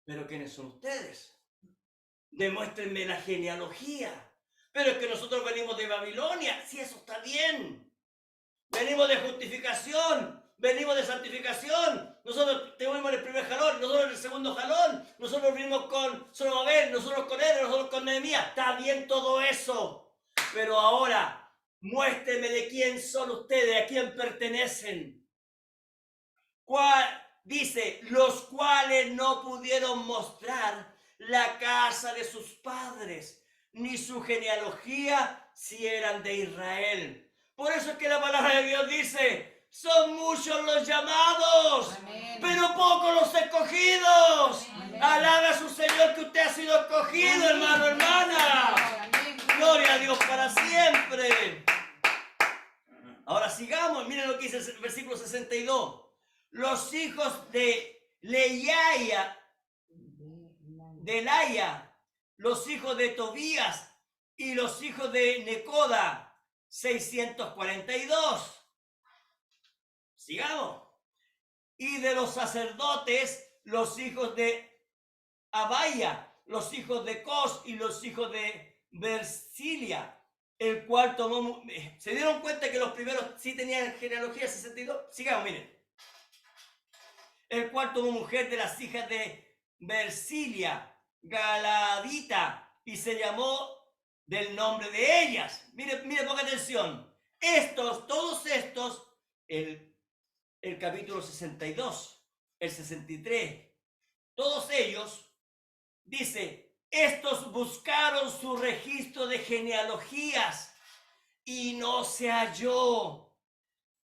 ¿Pero quiénes son ustedes? Demuéstrenme la genealogía. Pero es que nosotros venimos de Babilonia. Sí, eso está bien. Venimos de justificación. Venimos de santificación. Nosotros tuvimos el primer jalón, nosotros el segundo jalón. Nosotros venimos con Zorobabel, nosotros con él, nosotros con Nehemías. Está bien todo eso. Pero ahora, muéstrenme de quién son ustedes, a quién pertenecen. Dice, los cuales no pudieron mostrar la casa de sus padres, ni su genealogía, si eran de Israel. Por eso es que la palabra de Dios dice, son muchos los llamados, Amén. pero pocos los escogidos. Amén. Alabe a su Señor que usted ha sido escogido, Amén. hermano, hermana. Amén. Gloria a Dios para siempre. Ahora sigamos, miren lo que dice el versículo 62. Los hijos de Leaya, los hijos de Tobías y los hijos de Necoda, 642. Sigamos. Y de los sacerdotes, los hijos de Abaya, los hijos de Cos y los hijos de Versilia, el cual tomó... ¿Se dieron cuenta que los primeros sí tenían genealogía 62? Sigamos, miren. El cual tomó mujer de las hijas de Versilia, Galadita, y se llamó del nombre de ellas. Mire, ponga atención. Todos estos, el capítulo 62, el 63, todos ellos, dice, estos buscaron su registro de genealogías y no se halló.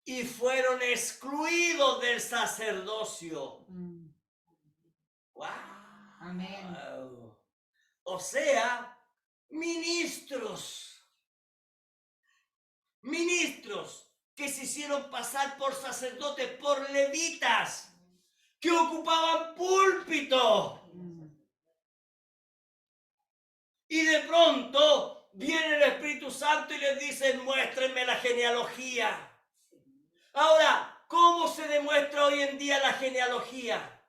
Y fueron excluidos del sacerdocio. ¡Wow! Amén. O sea, ministros que se hicieron pasar por sacerdotes, por levitas, que ocupaban púlpito. Y de pronto viene el Espíritu Santo y les dice, muéstrenme la genealogía. Ahora, ¿cómo se demuestra hoy en día la genealogía?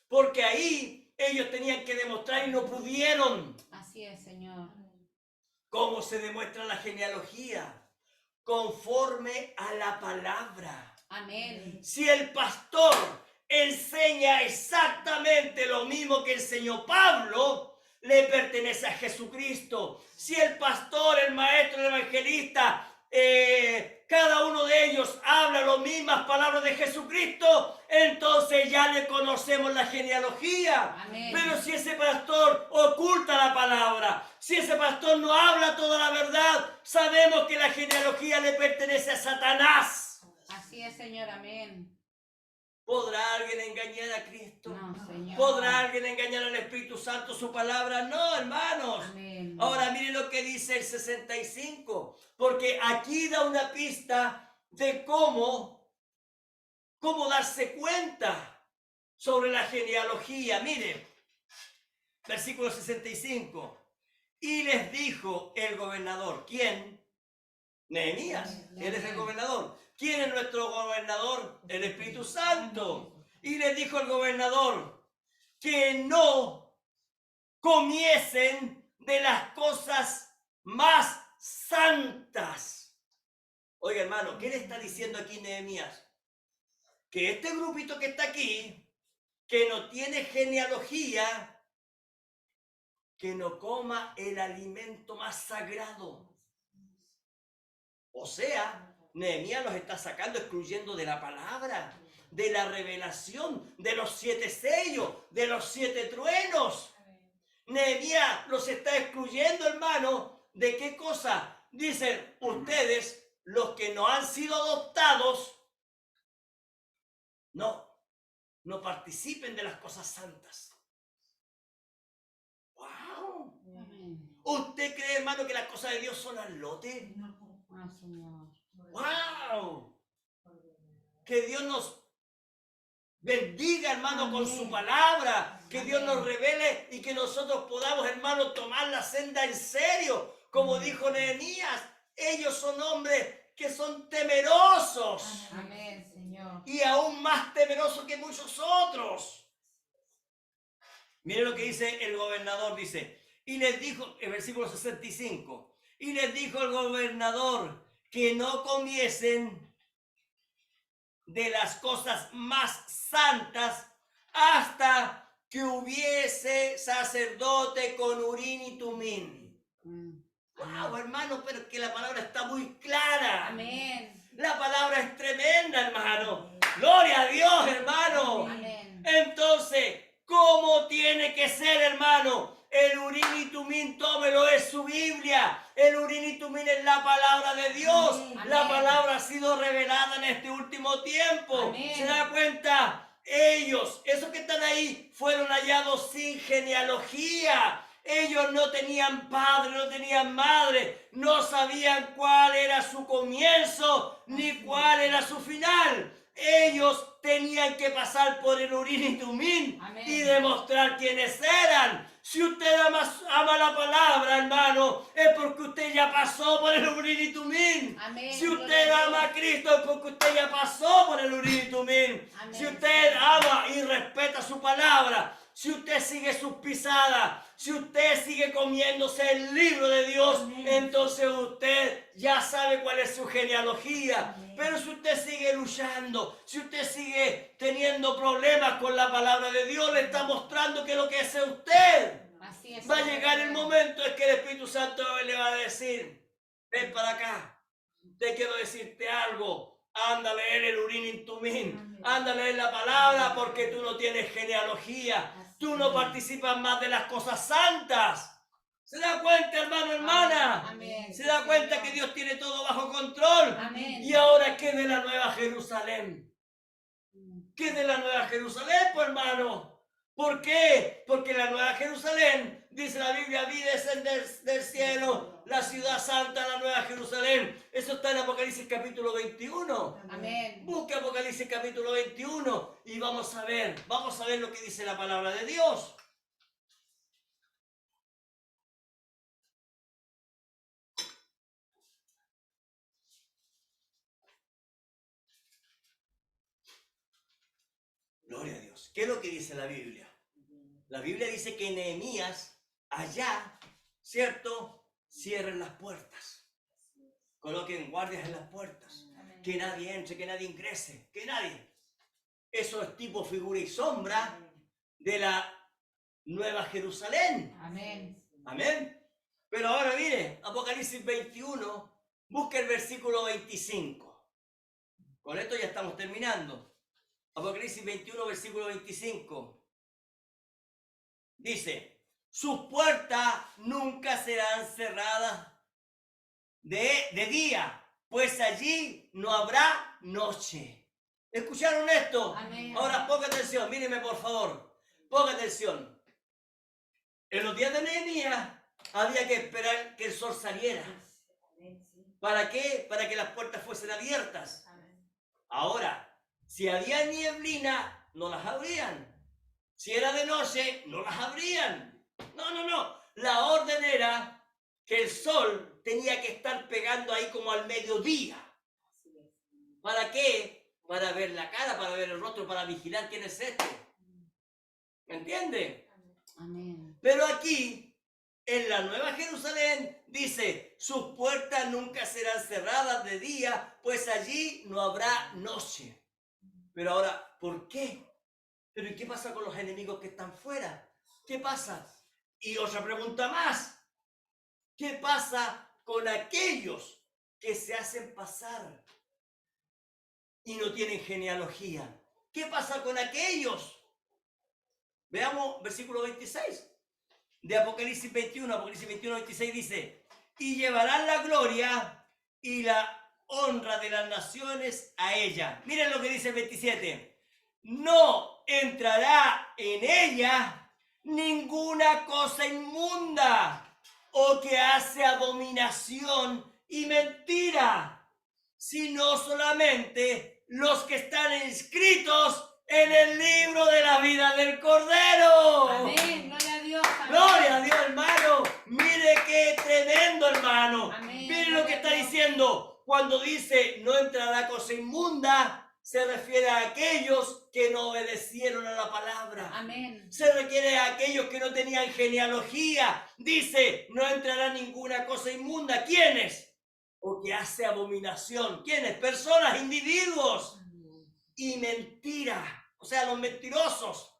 Porque ahí ellos tenían que demostrar y no pudieron. Así es, Señor. ¿Cómo se demuestra la genealogía? Conforme a la palabra. Amén. Si el pastor enseña exactamente lo mismo que enseñó Pablo, le pertenece a Jesucristo. Si el pastor, el maestro, el evangelista, cada uno de ellos habla las mismas palabras de Jesucristo, entonces ya le conocemos la genealogía. Amén. Pero si ese pastor oculta la palabra, si ese pastor no habla toda la verdad, sabemos que la genealogía le pertenece a Satanás. Así es, Señor. Amén. ¿Podrá alguien engañar a Cristo? No, Señor. ¿Podrá alguien engañar al Espíritu Santo, su palabra? No, hermanos. Amén. Ahora miren lo que dice el 65, porque aquí da una pista de cómo darse cuenta sobre la genealogía. Miren, versículo 65. Y les dijo el gobernador, ¿quién? Nehemías, él es el gobernador. ¿Quién es nuestro gobernador? El Espíritu Santo. Y le dijo el gobernador que no comiesen de las cosas más santas. Oiga, hermano, ¿qué le está diciendo aquí Nehemías? Que este grupito que está aquí, que no tiene genealogía, que no coma el alimento más sagrado. O sea, Nehemías los está sacando, excluyendo de la palabra, de la revelación, de los 7 sellos, de los 7 truenos. Nehemías los está excluyendo, hermano. ¿De qué cosa? Dicen ustedes, los que no han sido adoptados, no participen de las cosas santas. ¿Usted cree, hermano, que las cosas de Dios son al lote? Ah, Señor. ¡Wow! Que Dios nos bendiga, hermano, con su Amén. palabra. Que Dios Amén. nos revele y que nosotros podamos, hermano, tomar la senda en serio. Como dijo Nehemías, ellos son hombres que son temerosos. Amén, Señor. Y aún más temerosos que muchos otros. Miren lo que dice el gobernador, dice, y les dijo, en versículo 65, y les dijo el gobernador que no comiesen de las cosas más santas hasta que hubiese sacerdote con Urín y Tumín. Wow, hermano, pero es que la palabra está muy clara. Amén. La palabra es tremenda, hermano. Gloria a Dios, hermano. Amén. Entonces, ¿cómo tiene que ser, hermano? El Urín y Tumín, tómelo, es su Biblia. El Urín y Tumín es la palabra de Dios. Amén. La palabra ha sido revelada en este último tiempo. Amén. ¿Se da cuenta? Ellos, esos que están ahí, fueron hallados sin genealogía. Ellos no tenían padre, no tenían madre, no sabían cuál era su comienzo ni cuál era su final. Ellos tenían que pasar por el Urín y Tumín y demostrar quiénes eran. Si usted ama la palabra, hermano, es porque usted ya pasó por el Urín y Tumín. Amén. Si usted ama a Cristo, es porque usted ya pasó por el Urín y Tumín. Amén. Si usted ama y respeta su palabra, si usted sigue sus pisadas, si usted sigue comiéndose el libro de Dios, entonces usted ya sabe cuál es su genealogía. Pero si usted sigue luchando, si usted sigue teniendo problemas con la palabra de Dios, le está mostrando que lo que es usted. Así es. Va a llegar el momento en que el Espíritu Santo le va a decir, ven para acá, te quiero decirte algo. Anda a leer el Urín y Tumín, anda a leer la palabra porque tú no tienes genealogía, tú no participas más de las cosas santas. ¿Se da cuenta, hermano, hermana? Amén. ¿Se da cuenta que Dios tiene todo bajo control? Amén. Y ahora, ¿qué de la Nueva Jerusalén? ¿Qué de la Nueva Jerusalén, pues, hermano? ¿Por qué? Porque la Nueva Jerusalén, dice la Biblia, vi descender del cielo la ciudad santa, la Nueva Jerusalén. Eso está en Apocalipsis capítulo 21. Amén. Busque Apocalipsis capítulo 21 y vamos a ver lo que dice la palabra de Dios. Gloria a Dios. ¿Qué es lo que dice la Biblia? La Biblia dice que Nehemías, allá, ¿cierto? Cierren las puertas. Coloquen guardias en las puertas. Que nadie entre, que nadie ingrese, que nadie. Eso es tipo, figura y sombra de la Nueva Jerusalén. Amén. Amén. Pero ahora mire, Apocalipsis 21, busca el versículo 25. Con esto ya estamos terminando. Apocalipsis 21, versículo 25. Dice, sus puertas nunca serán cerradas de día, pues allí no habrá noche. ¿Escucharon esto? Amén. Ahora ponga atención, míreme por favor. Ponga atención. En los días de Nehemías había que esperar que el sol saliera. ¿Para qué? Para que las puertas fuesen abiertas. Ahora, si había nieblina, no las abrían. Si era de noche, no las abrían. No. La orden era que el sol tenía que estar pegando ahí como al mediodía. ¿Para qué? Para ver la cara, para ver el rostro, para vigilar quién es este. ¿Me entiende? Amén. Pero aquí, en la Nueva Jerusalén, dice, sus puertas nunca serán cerradas de día, pues allí no habrá noche. Pero ahora, ¿por qué? ¿Pero y qué pasa con los enemigos que están fuera? ¿Qué pasa? Y otra pregunta más. ¿Qué pasa con aquellos que se hacen pasar y no tienen genealogía? ¿Qué pasa con aquellos? Veamos versículo 26 de Apocalipsis 21. Apocalipsis 21, 26 dice, y llevarán la gloria y la honra de las naciones a ella. Miren lo que dice el 27. No entrará en ella ninguna cosa inmunda o que hace abominación y mentira, sino solamente los que están inscritos en el libro de la vida del Cordero. Amén. Gloria a Dios. Amén. Gloria a Dios, hermano. Mire qué tremendo, hermano. Amén. Mire lo que está diciendo. Cuando dice no entrará cosa inmunda, se refiere a aquellos que no obedecieron a la palabra. Amén. Se refiere a aquellos que no tenían genealogía. Dice, no entrará ninguna cosa inmunda. ¿Quiénes? O que hace abominación. ¿Quiénes? Personas, individuos. Y mentira. O sea, los mentirosos.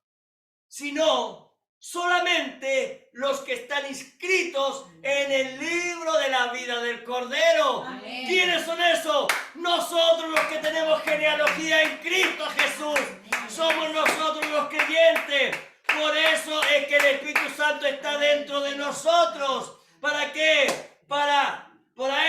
Sino solamente los que están inscritos en el libro de la vida del Cordero. Amén. ¿Quiénes son esos? Nosotros los que tenemos genealogía en Cristo Jesús. Somos nosotros los creyentes. Por eso es que el Espíritu Santo está dentro de nosotros. ¿Para qué? Para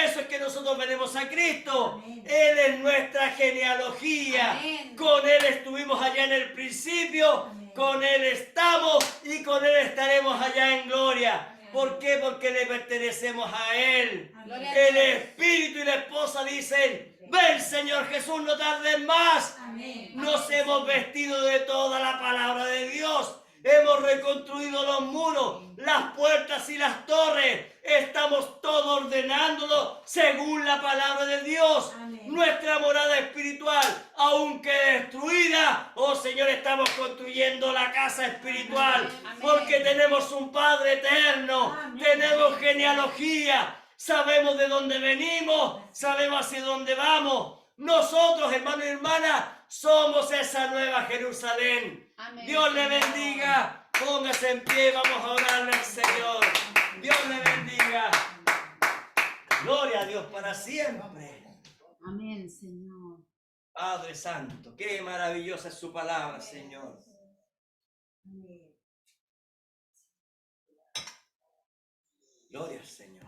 eso es que nosotros venimos a Cristo. Amén. Él es nuestra genealogía. Amén. Con Él estuvimos allá en el principio. Amén. Con Él estamos y con Él estaremos allá en gloria. Amén. ¿Por qué? Porque le pertenecemos a Él. Gloria a El Dios. Espíritu y la esposa dicen, ven Señor Jesús, no tardes más. Amén. Nos hemos vestido de toda la palabra de Dios. Hemos reconstruido los muros, las puertas y las torres. Estamos todo ordenándolo según la palabra de Dios. Amén. Nuestra morada espiritual, aunque destruida, oh Señor, estamos construyendo la casa espiritual. Amén. Porque tenemos un Padre eterno, Amén. tenemos genealogía, sabemos de dónde venimos, sabemos hacia dónde vamos. Nosotros, hermanos y hermanas, somos esa nueva Jerusalén. Amén. Dios le bendiga. Póngase en pie, vamos a orarle al Señor. Dios le bendiga. Gloria a Dios para siempre. Amén, Señor. Padre Santo, qué maravillosa es su palabra, Señor. Gloria al Señor.